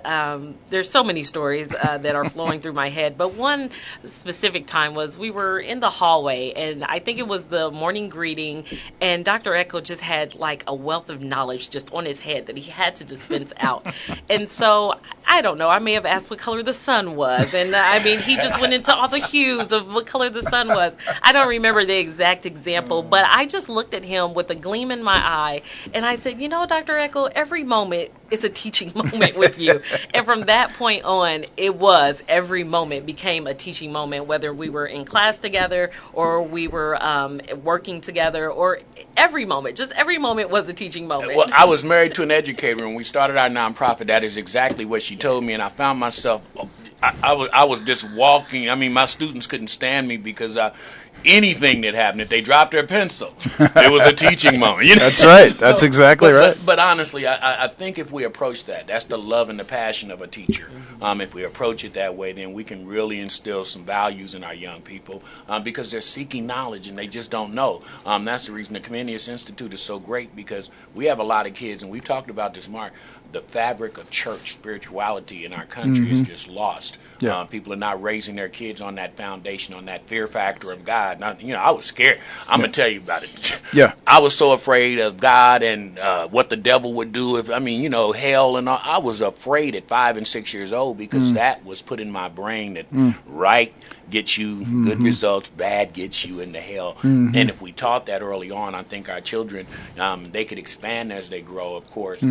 there's so many stories that are flowing through my head. But one specific time was we were in the hallway, and I think it was the morning greeting, and Dr. Eckel just had like a wealth of knowledge just on his head that he had to dispense out. And so I don't know, I may have asked what color the sun was, and I mean he just went into all the hues of what color the sun was. I don't remember the exact example, but I just looked at him with a gleam in my eye, and I said, you know, Dr. Eckel, every moment is a teaching moment with you. And from that point on, every moment became a teaching moment, whether we were in class together or we were working together, or every moment was a teaching moment. Well, I was married to an educator, and we started our nonprofit. That is exactly what she told me, and I found myself, I was just walking. I mean, my students couldn't stand me because anything that happened, if they dropped their pencil, it was a teaching moment. You know? That's right. That's exactly right. But honestly, I think if we approach that's the love and the passion of a teacher. If we approach it that way, then we can really instill some values in our young people because they're seeking knowledge and they just don't know. That's the reason the Comenius Institute is so great, because we have a lot of kids, and we've talked about this, Mark. The fabric of church spirituality in our country is just lost. Yeah. People are not raising their kids on that foundation, on that fear factor of God. Now, I was scared. I'm going to tell you about it. Yeah. I was so afraid of God and what the devil would do if, hell and all. I was afraid at 5 and 6 years old because that was put in my brain that right gets you good results, bad gets you into hell. And if we taught that early on, I think our children, they could expand as they grow, of course.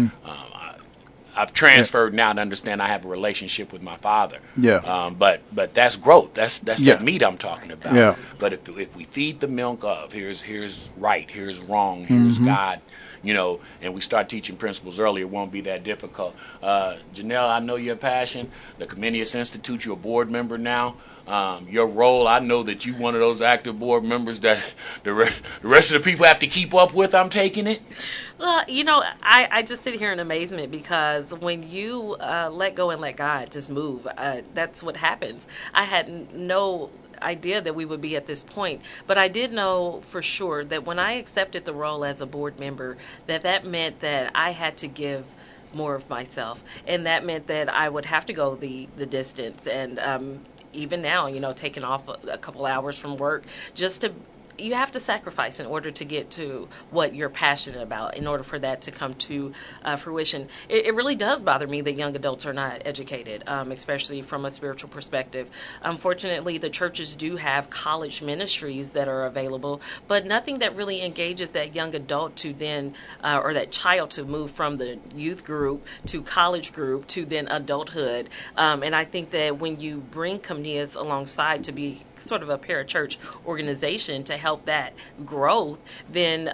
I've transferred now to understand I have a relationship with my father. Yeah. But that's growth. That's the meat I'm talking about. Yeah. But if we feed the milk of here's right, here's wrong, here's God, and we start teaching principles early, it won't be that difficult. Janelle, I know your passion. The Comenius Institute, you're a board member now. Your role, I know that you're one of those active board members that the rest of the people have to keep up with. I'm taking it. Well, I just sit here in amazement because when you let go and let God just move, that's what happens. I had no idea that we would be at this point, but I did know for sure that when I accepted the role as a board member, that meant that I had to give more of myself, and that meant that I would have to go the distance, and even now, taking off a couple hours from work just to. You have to sacrifice in order to get to what you're passionate about, in order for that to come to fruition. It really does bother me that young adults are not educated, especially from a spiritual perspective. Unfortunately, the churches do have college ministries that are available, but nothing that really engages that young adult to then, or that child to move from the youth group to college group to then adulthood. And I think that when you bring Comenius alongside to be sort of a parachurch organization to help that growth, then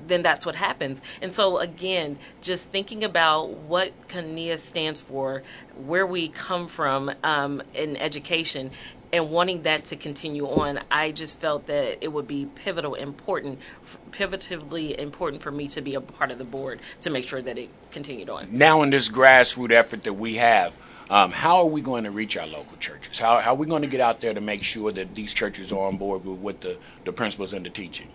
that's what happens. And so again, just thinking about what Comenius stands for, where we come from in education, and wanting that to continue on, I just felt that it would be pivotively important for me to be a part of the board to make sure that it continued on. Now in this grassroots effort that we have, how are we going to reach our local churches? How are we going to get out there to make sure that these churches are on board with the principles and the teachings?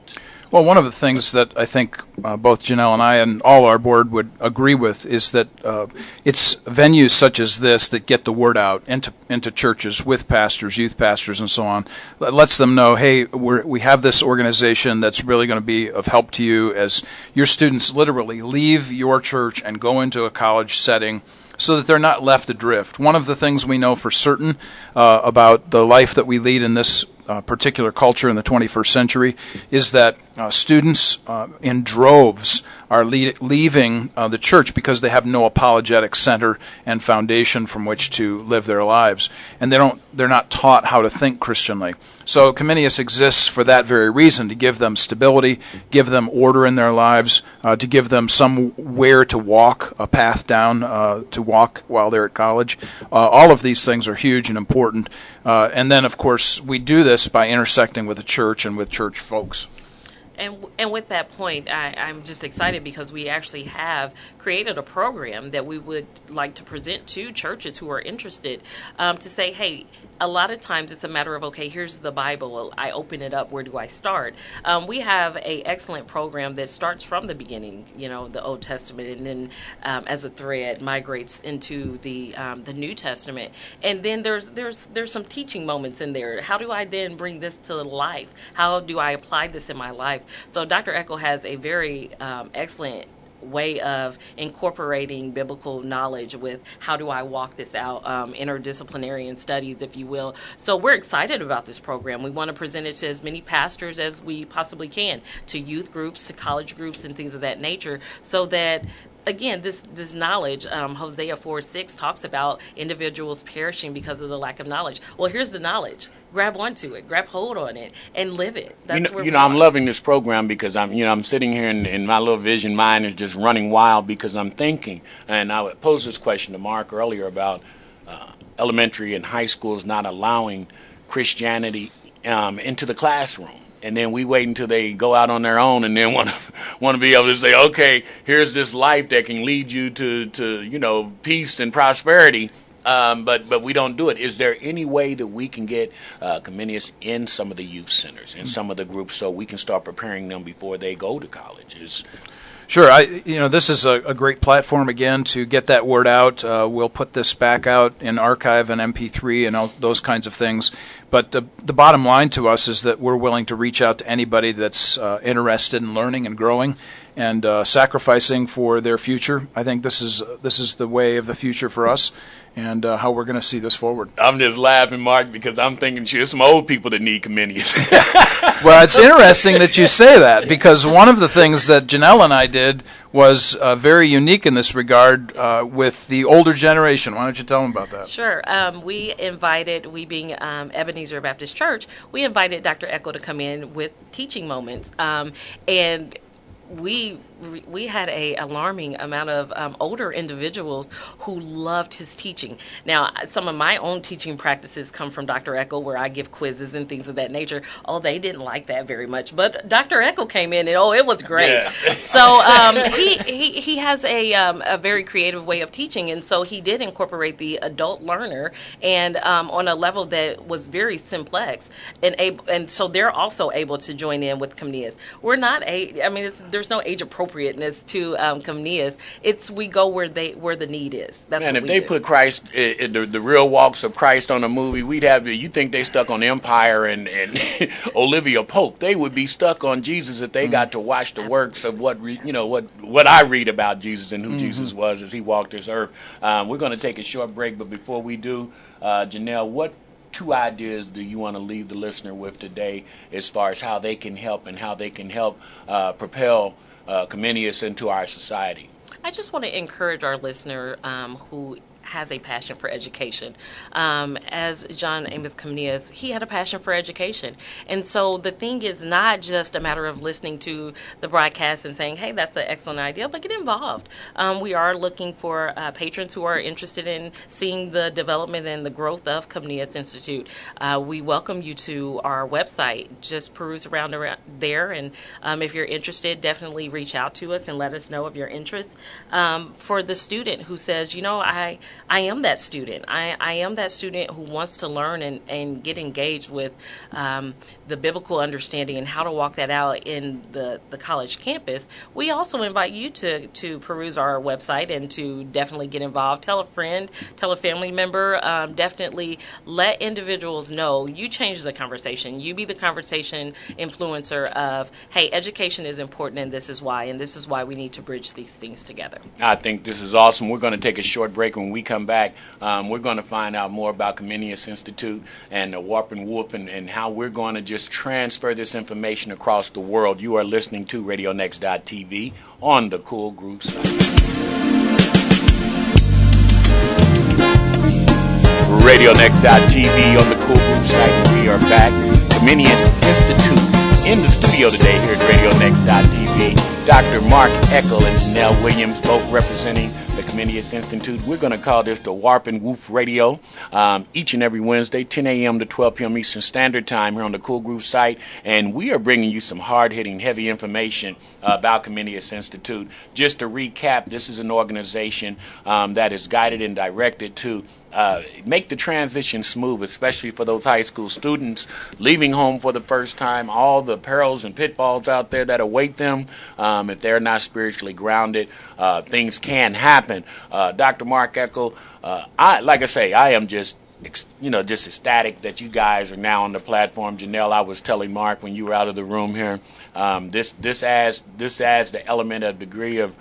Well, one of the things that I think both Janelle and I and all our board would agree with is that it's venues such as this that get the word out into churches with pastors, youth pastors, and so on. It lets them know, hey, we have this organization that's really going to be of help to you as your students literally leave your church and go into a college setting, so that they're not left adrift. One of the things we know for certain about the life that we lead in this particular culture in the 21st century is that students in droves are leaving the church because they have no apologetic center and foundation from which to live their lives, and they're not taught how to think Christianly. So Comenius exists for that very reason, to give them stability, give them order in their lives, to give them somewhere to walk, a path down to walk while they're at college. All of these things are huge and important. And then, of course, we do this by intersecting with the church and with church folks. And with that point, I'm just excited because we actually have created a program that we would like to present to churches who are interested to say, hey, a lot of times it's a matter of, okay, here's the Bible. I open it up. Where do I start? We have an excellent program that starts from the beginning, the Old Testament, and then as a thread migrates into the New Testament. And then there's some teaching moments in there. How do I then bring this to life? How do I apply this in my life? So Dr. Eckel has a very excellent way of incorporating biblical knowledge with how do I walk this out, interdisciplinary studies, if you will. So we're excited about this program. We want to present it to as many pastors as we possibly can, to youth groups, to college groups, and things of that nature, so that again, this knowledge, Hosea 4:6 talks about individuals perishing because of the lack of knowledge. Well, here's the knowledge. Grab onto it, grab hold on it, and live it. That's I'm loving this program because I'm sitting here and my little vision mind is just running wild because I'm thinking. And I would pose this question to Mark earlier about elementary and high schools not allowing Christianity into the classroom. And then we wait until they go out on their own and then want to be able to say, okay, here's this life that can lead you to peace and prosperity. But we don't do it. Is there any way that we can get Comenius in some of the youth centers, in some of the groups, so we can start preparing them before they go to college? Sure. This is a great platform, again, to get that word out. We'll put this back out in archive and MP3 and all those kinds of things. But the bottom line to us is that we're willing to reach out to anybody that's interested in learning and growing and sacrificing for their future. I think this is the way of the future for us, and how we're going to see this forward. I'm just laughing, Mark, because I'm thinking there's some old people that need Comenius. Well, it's interesting that you say that, because one of the things that Janelle and I did was very unique in this regard with the older generation. Why don't you tell them about that? Sure. We being Ebenezer Baptist Church, we invited Dr. Eckel to come in with teaching moments. And we we had a alarming amount of older individuals who loved his teaching. Now, some of my own teaching practices come from Dr. Eckel, where I give quizzes and things of that nature. Oh, they didn't like that very much, but Dr. Eckel came in and it was great. Yes. So he has a very creative way of teaching, and so he did incorporate the adult learner and on a level that was very simplex, and so they're also able to join in with Comenius. We're not there's no age appropriateness to Comenius. We go where the need is. That's and what if they put Christ, the real walks of Christ on a movie, you think they stuck on Empire and Olivia Pope. They would be stuck on Jesus if they got to watch the works of what I read about Jesus and who Jesus was as he walked this earth. We're going to take a short break, but before we do, Janelle, what 2 ideas do you want to leave the listener with today as far as how they can help and how they can help propel Comenius into our society? I just want to encourage our listener who has a passion for education. As John Amos Comenius, he had a passion for education. And so the thing is not just a matter of listening to the broadcast and saying, hey, that's an excellent idea, but get involved. We are looking for patrons who are interested in seeing the development and the growth of Comenius Institute. We welcome you to our website. Just peruse around there, and if you're interested, definitely reach out to us and let us know of your interest. For the student who says, I am that student. I am that student who wants to learn and get engaged with the biblical understanding and how to walk that out in the college campus. We also invite you to peruse our website and to definitely get involved. Tell a friend, tell a family member. Definitely let individuals know you change the conversation. You be the conversation influencer of, hey, education is important and this is why we need to bridge these things together. I think this is awesome. We're going to take a short break. When we come back, we're going to find out more about Comenius Institute and the Warp and Woof and how we're going to just transfer this information across the world. You are listening to RadioNext.tv on the Cool Groove site. RadioNext.tv on the Cool Groove site. We are back. Comenius Institute in the studio today here at RadioNext.tv. Dr. Mark Eckel and Janelle Williams, both representing the Comenius Institute. We're going to call this the Warp and Woof Radio each and every Wednesday, 10 a.m. to 12 p.m. Eastern Standard Time here on the Cool Groove site. And we are bringing you some hard-hitting, heavy information about Comenius Institute. Just to recap, this is an organization that is guided and directed to make the transition smooth, especially for those high school students leaving home for the first time, all the perils and pitfalls out there that await them. If they're not spiritually grounded, things can happen. Dr. Mark Eckel, I am just ecstatic that you guys are now on the platform. Janelle, I was telling Mark when you were out of the room here, this adds the element, a degree of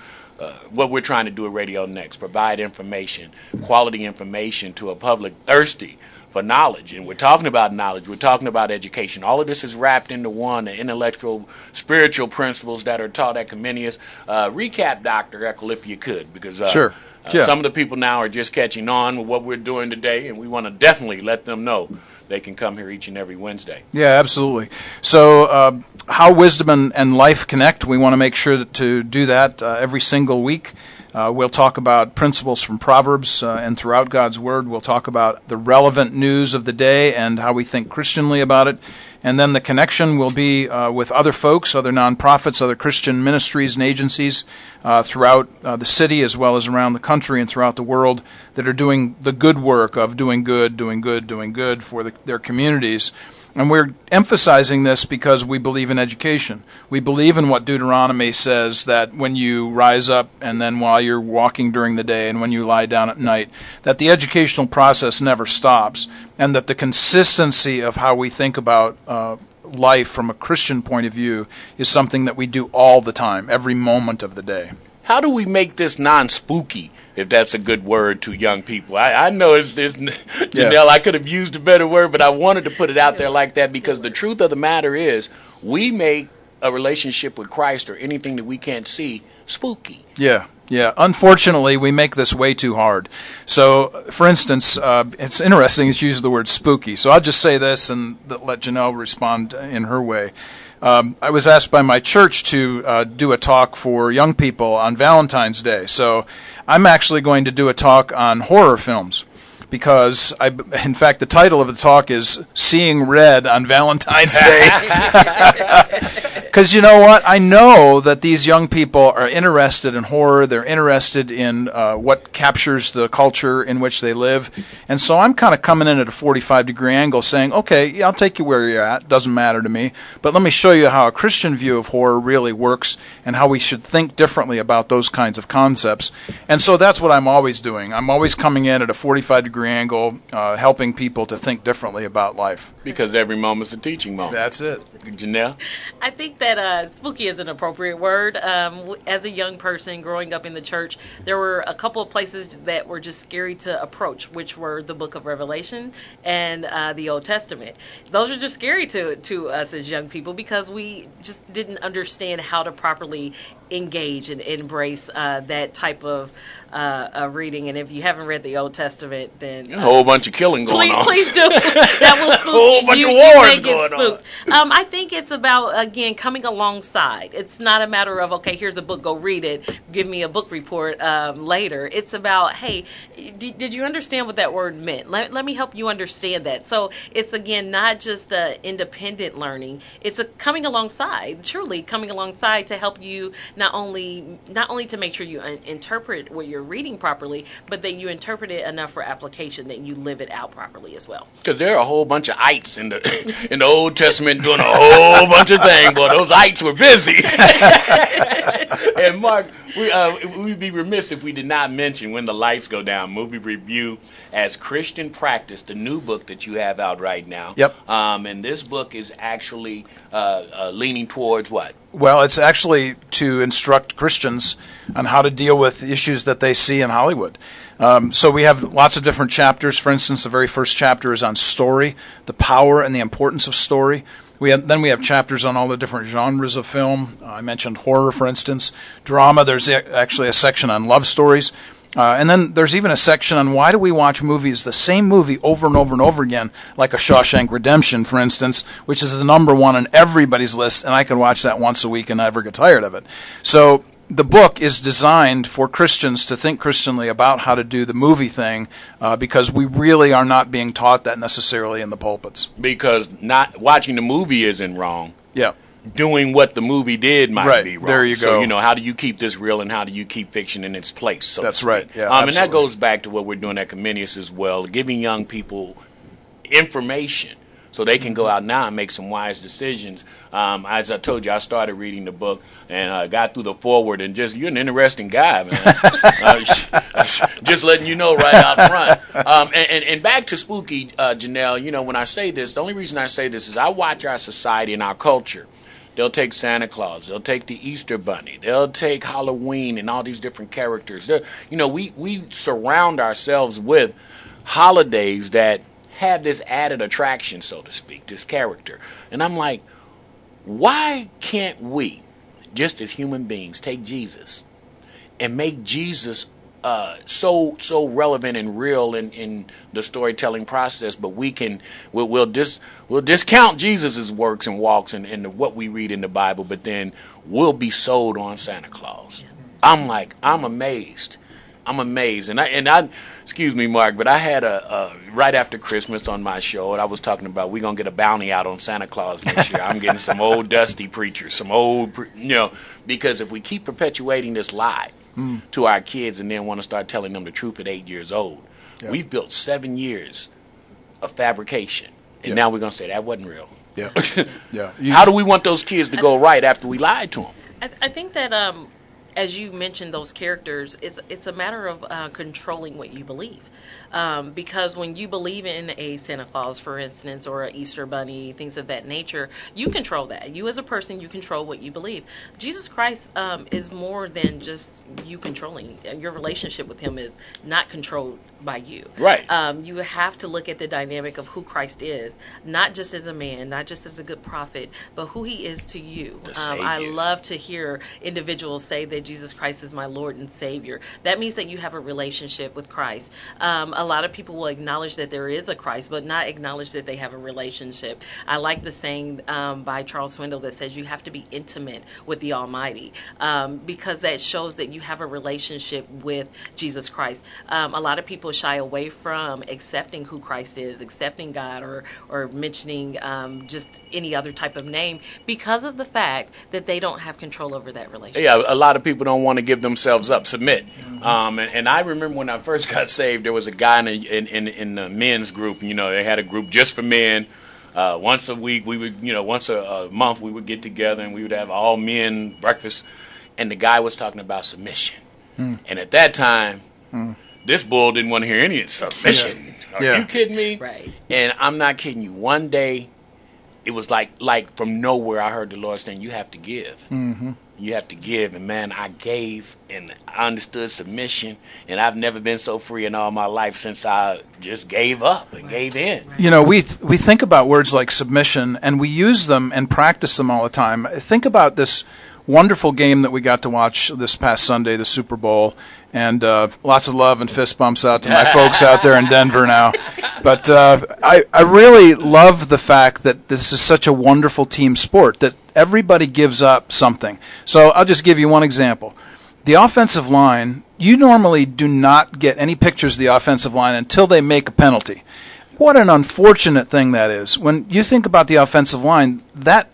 what we're trying to do at Radio Next, provide information, quality information to a public thirsty for knowledge. And we're talking about knowledge. We're talking about education. All of this is wrapped into one, the intellectual, spiritual principles that are taught at Comenius. Recap, Dr. Eckel, if you could, because sure. Some of the people now are just catching on with what we're doing today, and we want to definitely let them know they can come here each and every Wednesday. Yeah, absolutely. So how wisdom and life connect, we want to make sure to do that every single week. We'll talk about principles from Proverbs and throughout God's Word. We'll talk about the relevant news of the day and how we think Christianly about it. And then the connection will be with other folks, other nonprofits, other Christian ministries and agencies throughout the city as well as around the country and throughout the world that are doing the good work of doing good for their communities. And we're emphasizing this because we believe in education. We believe in what Deuteronomy says, that when you rise up and then while you're walking during the day and when you lie down at night, that the educational process never stops, and that the consistency of how we think about life from a Christian point of view is something that we do all the time, every moment of the day. How do we make this non-spooky, if that's a good word, to young people? I know it's Janelle, I could have used a better word, but I wanted to put it out there like that because the truth of the matter is we make a relationship with Christ or anything that we can't see spooky. Yeah. Unfortunately, we make this way too hard. So, for instance, it's interesting that you use the word spooky. So I'll just say this and let Janelle respond in her way. I was asked by my church to do a talk for young people on Valentine's Day. So I'm actually going to do a talk on horror films. Because, in fact, the title of the talk is Seeing Red on Valentine's Day. Because you know what? I know that these young people are interested in horror. They're interested in what captures the culture in which they live. And so I'm kind of coming in at a 45-degree angle saying, okay, yeah, I'll take you where you're at. Doesn't matter to me. But let me show you how a Christian view of horror really works and how we should think differently about those kinds of concepts. And so that's what I'm always doing. I'm always coming in at a 45-degree angle, helping people to think differently about life. Because every moment's a teaching moment. That's it. Janelle? I think that spooky is an appropriate word. As a young person growing up in the church, there were a couple of places that were just scary to approach, which were the book of Revelation and the Old Testament. Those are just scary to us as young people because we just didn't understand how to properly engage and embrace that type of reading. And if you haven't read the Old Testament, then a whole bunch of killing going on. Please do. That will spook a whole bunch of wars going on. I think it's about, again, coming alongside. It's not a matter of, okay, here's a book, go read it, give me a book report later. It's about, hey, did you understand what that word meant? Let me help you understand that. So it's, again, not just independent learning. It's a coming alongside, truly coming alongside to help you not only to make sure you interpret what you're reading properly, but that you interpret it enough for application that you live it out properly as well. Because there are a whole bunch of ites in the Old Testament doing a whole bunch of things, but those ites were busy. And Mark, we'd be remiss if we did not mention When the Lights Go Down, movie review as Christian Practice, the new book that you have out right now. Yep. And this book is actually leaning towards what? Well, it's actually to instruct Christians on how to deal with issues that they see in Hollywood. So we have lots of different chapters. For instance, the very first chapter is on story, the power and the importance of story. Then we have chapters on all the different genres of film. I mentioned horror, for instance. Drama, there's actually a section on love stories. And then there's even a section on why do we watch movies, the same movie over and over and over again, like a Shawshank Redemption, for instance, which is the number one on everybody's list, and I can watch that once a week and never get tired of it. So the book is designed for Christians to think Christianly about how to do the movie thing because we really are not being taught that necessarily in the pulpits. Because not watching the movie isn't wrong. Yeah. Doing what the movie did might be wrong. There you go. So, how do you keep this real and how do you keep fiction in its place? So that's right. Yeah, and that goes back to what we're doing at Comenius as well, giving young people information so they can go out now and make some wise decisions. As I told you, I started reading the book and got through the foreword and you're an interesting guy, man. Just letting you know right out front. And back to spooky, Janelle, when I say this, the only reason I say this is I watch our society and our culture. They'll take Santa Claus. They'll take the Easter Bunny. They'll take Halloween and all these different characters. We surround ourselves with holidays that have this added attraction, so to speak, this character. And I'm like, why can't we, just as human beings, take Jesus and make Jesus so relevant and real in the storytelling process, but we'll discount Jesus's works and walks and what we read in the Bible, but then we'll be sold on Santa Claus. I'm amazed. And I excuse me, Mark, but I had a right after Christmas on my show, and I was talking about we're gonna get a bounty out on Santa Claus next year. I'm getting some old dusty preachers, because if we keep perpetuating this lie to our kids and then want to start telling them the truth at 8 years old, we've built 7 years of fabrication, and now we're gonna say that wasn't real. Yeah, yeah. How do we want those kids to go right after we lied to them? I think that as you mentioned those characters, it's a matter of controlling what you believe. Because when you believe in a Santa Claus, for instance, or an Easter Bunny, things of that nature, you control that. You as a person, you control what you believe. Jesus Christ is more than just you controlling. Your relationship with him is not controlled by you. Right. You have to look at the dynamic of who Christ is, not just as a man, not just as a good prophet, but who he is to you. I love to hear individuals say that Jesus Christ is my Lord and Savior. That means that you have a relationship with Christ. A lot of people will acknowledge that there is a Christ, but not acknowledge that they have a relationship. I like the saying by Charles Swindoll that says you have to be intimate with the Almighty, because that shows that you have a relationship with Jesus Christ. A lot of people shy away from accepting who Christ is, accepting God, or mentioning just any other type of name because of the fact that they don't have control over that relationship. Yeah, a lot of people don't want to give themselves up, submit. And I remember when I first got saved, there was a guy in the men's group. You know, they had a group just for men. Once a week, we would, once a month, we would get together and we would have all men breakfast. And the guy was talking about submission. And at that time, this bull didn't want to hear any submission. Are you kidding me? Right. And I'm not kidding you. One day, it was like from nowhere, I heard the Lord saying, you have to give. You have to give. And, man, I gave, and I understood submission. And I've never been so free in all my life since I just gave up and gave in. You know, we think about words like submission, and we use them and practice them all the time. Think about this wonderful game that we got to watch this past Sunday, the Super Bowl. And lots of love and fist bumps out to my folks out there in Denver now. But I really love the fact that this is such a wonderful team sport, that everybody gives up something. So I'll just give you one example. The offensive line, you normally do not get any pictures of the offensive line until they make a penalty. What an unfortunate thing that is. When you think about the offensive line, that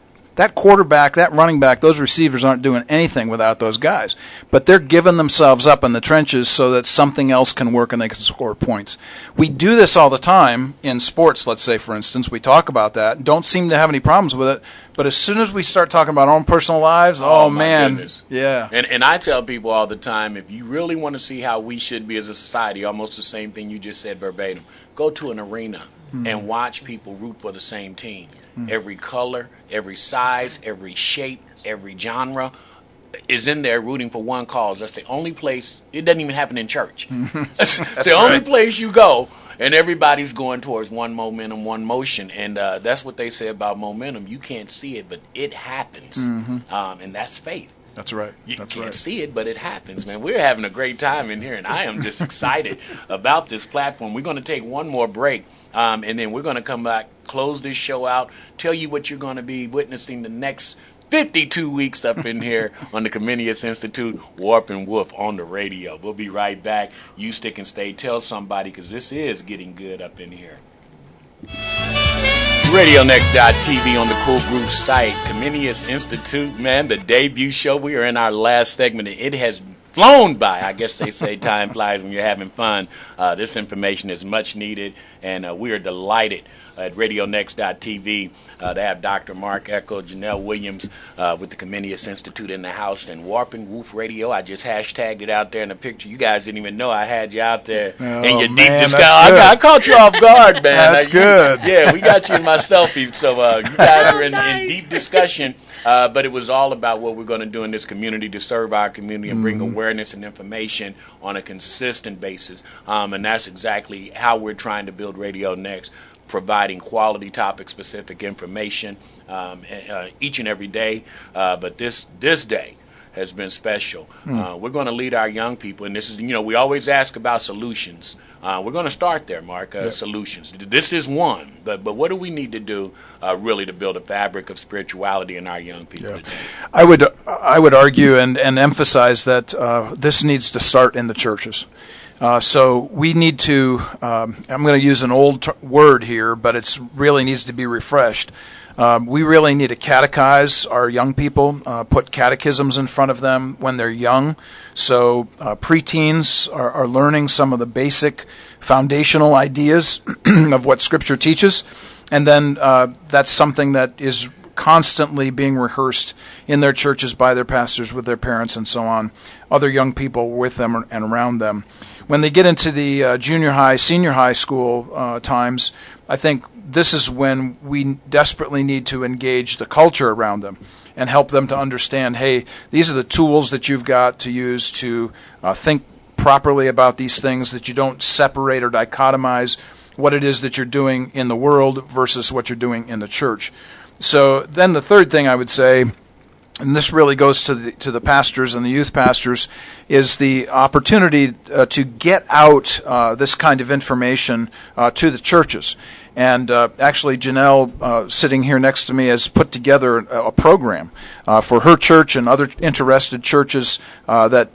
quarterback, that running back, those receivers aren't doing anything without those guys. But they're giving themselves up in the trenches so that something else can work and they can score points. We do this all the time in sports, let's say, for instance. We talk about that and don't seem to have any problems with it. But as soon as we start talking about our own personal lives, oh man. Goodness. Yeah. And I tell people all the time, if you really want to see how we should be as a society, almost the same thing you just said verbatim, go to an arena and watch people root for the same team. Every color, every size, every shape, every genre is in there rooting for one cause. That's the only place. It doesn't even happen in church. It's the only place you go, and everybody's going towards one momentum, one motion. And that's what they say about momentum. You can't see it, but it happens. And that's faith. That's right. You can't see it, but it happens, man. We're having a great time in here, and I am just excited about this platform. We're going to take one more break, and then we're going to come back, close this show out, tell you what you're going to be witnessing the next 52 weeks up in here on the Comenius Institute, Warp and Woof on the radio. We'll be right back. You stick and stay. Tell somebody, because this is getting good up in here. RadioNext.tv on the Cool Groove site. Comenius Institute, man, the debut show. We are in our last segment. It has flown by. I guess they say time flies when you're having fun. This information is much needed, and we are delighted at RadioNext.tv to have Dr. Mark Eckel, Janelle Williams with the Comenius Institute in the house, and Warp and Woof Radio. I just hashtagged it out there in the picture. You guys didn't even know I had you out there in your deep discussion. I caught you off guard, man. That's good. Yeah, we got you in my selfie. So you guys are in deep discussion. But it was all about what we're going to do in this community to serve our community and bring awareness and information on a consistent basis. And that's exactly how we're trying to build Radio Next, providing quality topic-specific information each and every day. But this day has been special. We're going to lead our young people, and this is, we always ask about solutions. We're going to start there, Mark, solutions. This is one, but what do we need to do really to build a fabric of spirituality in our young people today? I would argue and emphasize that this needs to start in the churches. So we need to, I'm going to use an old word here, but it really needs to be refreshed. We really need to catechize our young people, put catechisms in front of them when they're young. So preteens are learning some of the basic foundational ideas of what Scripture teaches. And then that's something that is constantly being rehearsed in their churches by their pastors, with their parents, and so on, other young people with them and around them. when they get into the junior high, senior high school times, I think this is when we desperately need to engage the culture around them and help them to understand, hey, these are the tools that you've got to use to think properly about these things, that you don't separate or dichotomize what it is that you're doing in the world versus what you're doing in the church. So then the third thing I would say, and this really goes to the pastors and the youth pastors, is the opportunity to get out this kind of information to the churches. And actually, Janelle, sitting here next to me, has put together a program for her church and other interested churches that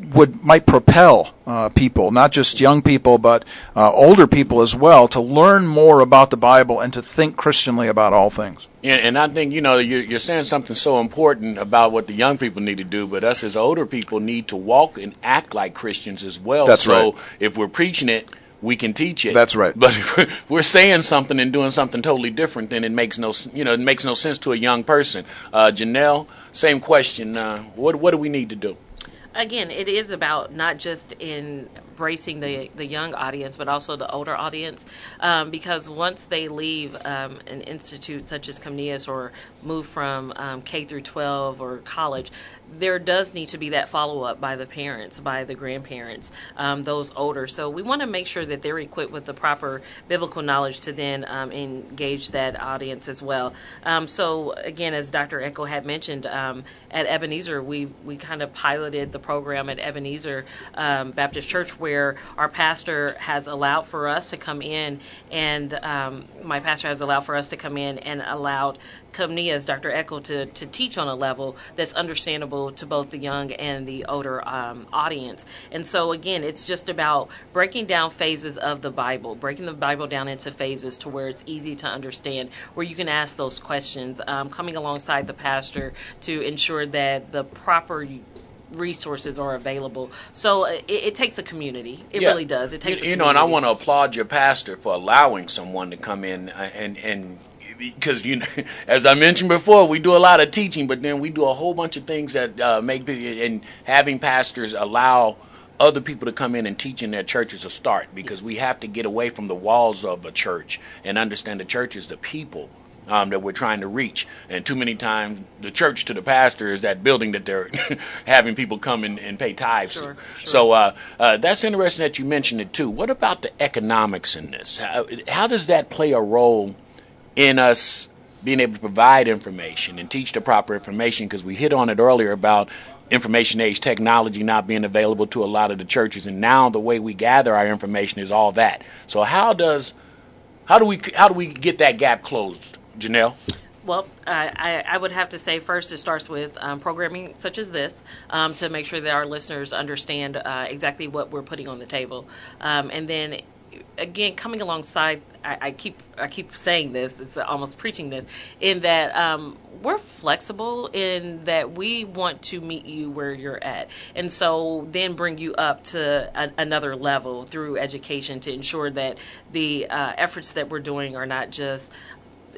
might propel people, not just young people, but older people as well, to learn more about the Bible and to think Christianly about all things. And I think, you're saying something so important about what the young people need to do, but us as older people need to walk and act like Christians as well. That's right. So if we're preaching it, we can teach it. That's right. But if we're saying something and doing something totally different, then it makes no sense to a young person. Janelle, same question. What do we need to do? Again, it is about not just embracing the young audience, but also the older audience, because once they leave an institute such as Comenius or move from K through 12 or college, there does need to be that follow-up by the parents, by the grandparents, those older. So we want to make sure that they're equipped with the proper biblical knowledge to then engage that audience as well. So again, as Dr. Eckel had mentioned, at Ebenezer, we kind of piloted the program at Ebenezer Baptist Church, where our pastor has allowed for us to come in, and my pastor has allowed for us to come in and allowed Comenius, Dr. Eckel, to teach on a level that's understandable to both the young and the older audience. And so, again, it's just about breaking down phases of the Bible, breaking the Bible down into phases to where it's easy to understand, where you can ask those questions, coming alongside the pastor to ensure that the proper resources are available. So it takes a community. It really does. It takes a community. And I want to applaud your pastor for allowing someone to come in and because, as I mentioned before, we do a lot of teaching, but then we do a whole bunch of things that and having pastors allow other people to come in and teach in their church is a start, because we have to get away from the walls of a church and understand the church is the people that we're trying to reach. And too many times the church to the pastor is that building that they're having people come and pay tithes to. Sure. So that's interesting that you mentioned it too. What about the economics in this? How does that play a role in us being able to provide information and teach the proper information? Because we hit on it earlier about information age technology not being available to a lot of the churches, and now the way we gather our information is all that. So how do we get that gap closed, Janelle? Well, I would have to say first it starts with programming such as this to make sure that our listeners understand exactly what we're putting on the table, and then again, coming alongside, I keep saying this, it's almost preaching this, in that we're flexible in that we want to meet you where you're at. And so then bring you up to another level through education to ensure that the efforts that we're doing are not just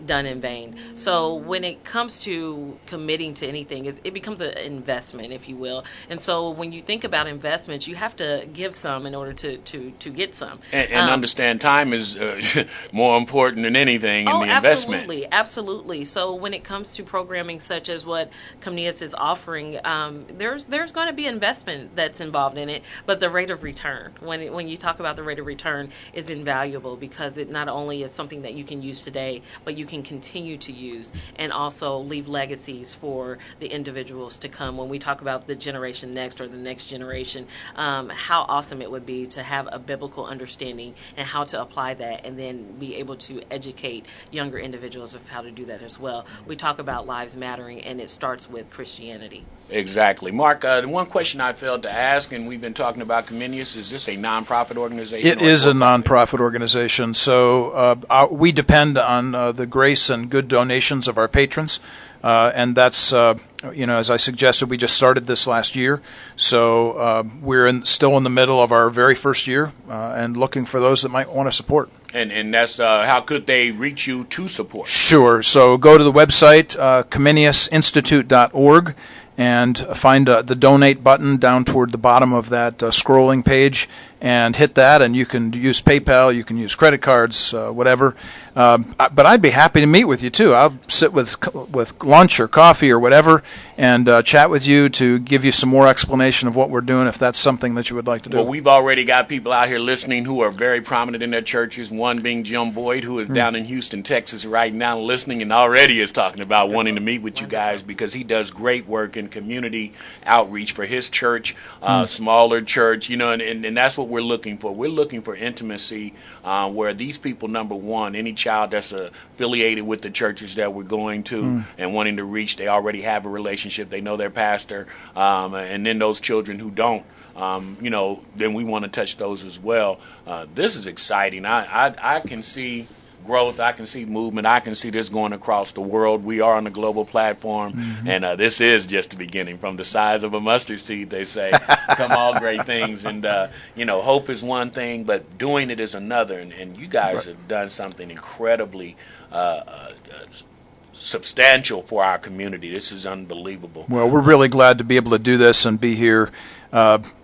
done in vain. So when it comes to committing to anything, it becomes an investment, if you will. And so when you think about investments, you have to give some in order to get some. And understand time is more important than anything in the investment. Absolutely. So when it comes to programming such as what Comenius is offering, there's going to be investment that's involved in it, but the rate of return, when you talk about the rate of return, is invaluable, because it not only is something that you can use today, but you can continue to use and also leave legacies for the individuals to come. When we talk about the generation next or the next generation, how awesome it would be to have a biblical understanding and how to apply that, and then be able to educate younger individuals of how to do that as well. We talk about lives mattering, and it starts with Christianity. Exactly. Mark, one question I failed to ask, and we've been talking about Comenius, is this a nonprofit organization? It is a nonprofit organization, so we depend on the grace and good donations of our patrons, and that's, as I suggested, we just started this last year, so we're still in the middle of our very first year, and looking for those that might want to support. And that's how could they reach you to support? Sure. So go to the website, comeniusinstitute.org, and find the donate button down toward the bottom of that scrolling page, and hit that, and you can use PayPal, you can use credit cards, whatever. But I'd be happy to meet with you too. I'll sit with lunch or coffee or whatever, and chat with you to give you some more explanation of what we're doing, if that's something that you would like to do. Well, we've already got people out here listening who are very prominent in their churches. One being Jim Boyd, who is down in Houston, Texas, right now, listening, and already is talking about wanting to meet with you guys because he does great work in community outreach for his church, smaller church, and that's what we're looking for. We're looking for intimacy where these people, number one, any child that's affiliated with the churches that we're going to and wanting to reach, they already have a relationship. They know their pastor. And then those children who don't, then we want to touch those as well. This is exciting. I can see growth. I can see movement. I can see this going across the world. We are on a global platform, and this is just the beginning. From the size of a mustard seed, they say, come all great things. And, hope is one thing, but doing it is another. And you guys have done something incredibly substantial for our community. This is unbelievable. Well, we're really glad to be able to do this and be here.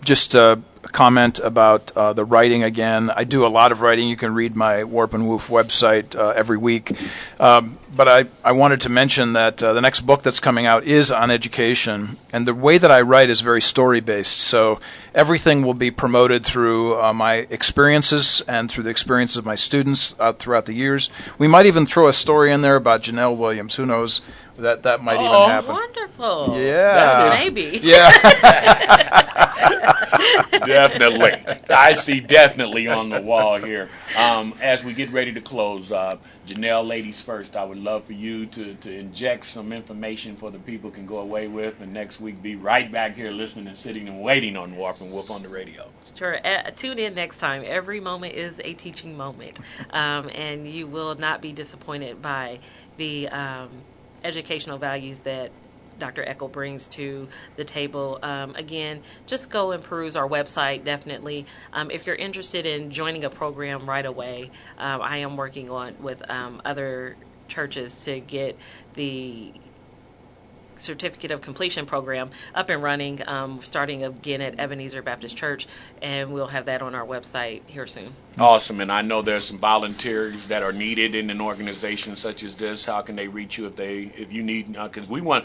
Just a comment about the writing again. I do a lot of writing. You can read my Warp and Woof website every week. But I wanted to mention that the next book that's coming out is on education. And the way that I write is very story-based. So everything will be promoted through my experiences and through the experiences of my students throughout the years. We might even throw a story in there about Janelle Williams. Who knows? That might even happen. Oh, wonderful. Yeah. Maybe. Yeah. Definitely. I see definitely on the wall here. As we get ready to close, Janelle, ladies first, I would love for you to inject some information for the people can go away with, and next week be right back here listening and sitting and waiting on Warp and Woof on the radio. Sure. Tune in next time. Every moment is a teaching moment, and you will not be disappointed by the educational values that Dr. Eckel brings to the table. Again, just go and peruse our website, definitely. If you're interested in joining a program right away, I am working with other churches to get the Certificate of Completion program up and running, starting again at Ebenezer Baptist Church, and we'll have that on our website here soon. Awesome, and I know there's some volunteers that are needed in an organization such as this. How can they reach you if you need? Because we want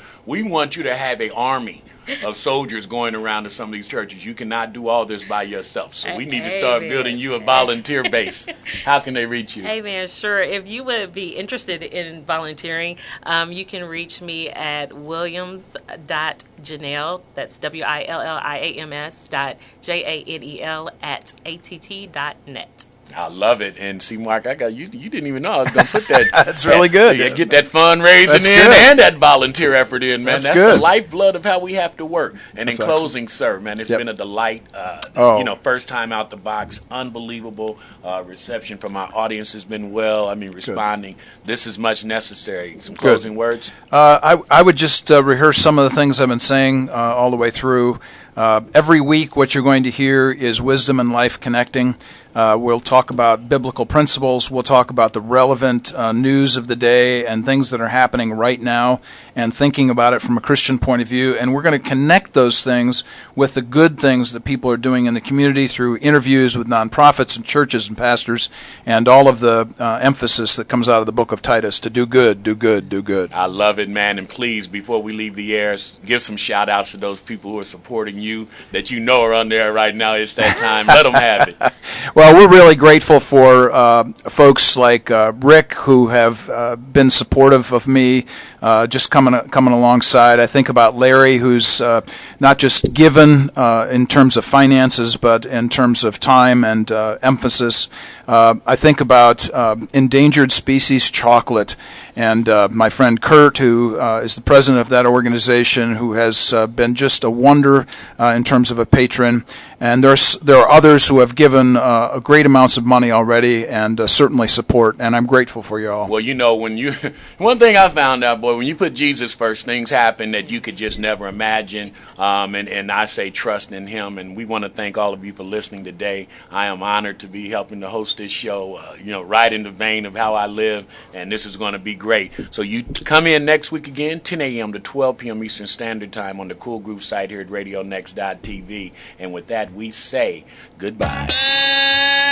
you to have an army of soldiers going around to some of these churches. You cannot do all this by yourself, so we need to start building you a volunteer base. How can they reach you? Amen. Sure. If you would be interested in volunteering, you can reach me at Williams.Janelle, that's WILLIAMS.JANEL@att.net. I love it. And see, Mark, I got you. You didn't even know I was going to put that. That's really good. Get that fundraising That's in good. and that volunteer effort in, man. That's good. the lifeblood of how we have to work. And That's in closing, sir, man, it's been a delight. First time out the box, unbelievable reception from our audience has been responding. Good. This is much necessary. Some closing words? I would just rehearse some of the things I've been saying all the way through. Every week, what you're going to hear is wisdom and life connecting. We'll talk about biblical principles. We'll talk about the relevant news of the day and things that are happening right now and thinking about it from a Christian point of view. And we're going to connect those things with the good things that people are doing in the community through interviews with nonprofits and churches and pastors and all of the emphasis that comes out of the book of Titus to do good, do good, do good. I love it, man. And please, before we leave the air, give some shout-outs to those people who are supporting you that you know are on there right now. It's that time. Let them have it. Well, we're really grateful for folks like Rick who have been supportive of me, just coming alongside. I think about Larry, who's not just given in terms of finances, but in terms of time and emphasis. I think about Endangered Species Chocolate and my friend Kurt, who is the president of that organization, who has been just a wonder in terms of a patron. And there are others who have given great amounts of money already and certainly support, and I'm grateful for you all. Well, one thing I found out, boy, when you put Jesus first, things happen that you could just never imagine, and I say trust in Him, and we want to thank all of you for listening today. I am honored to be helping to host this show, right in the vein of how I live, and this is going to be great. So you come in next week again, 10 a.m. to 12 p.m. Eastern Standard Time on the Cool Groove site here at RadioNext.tv, and with that, that, we say goodbye.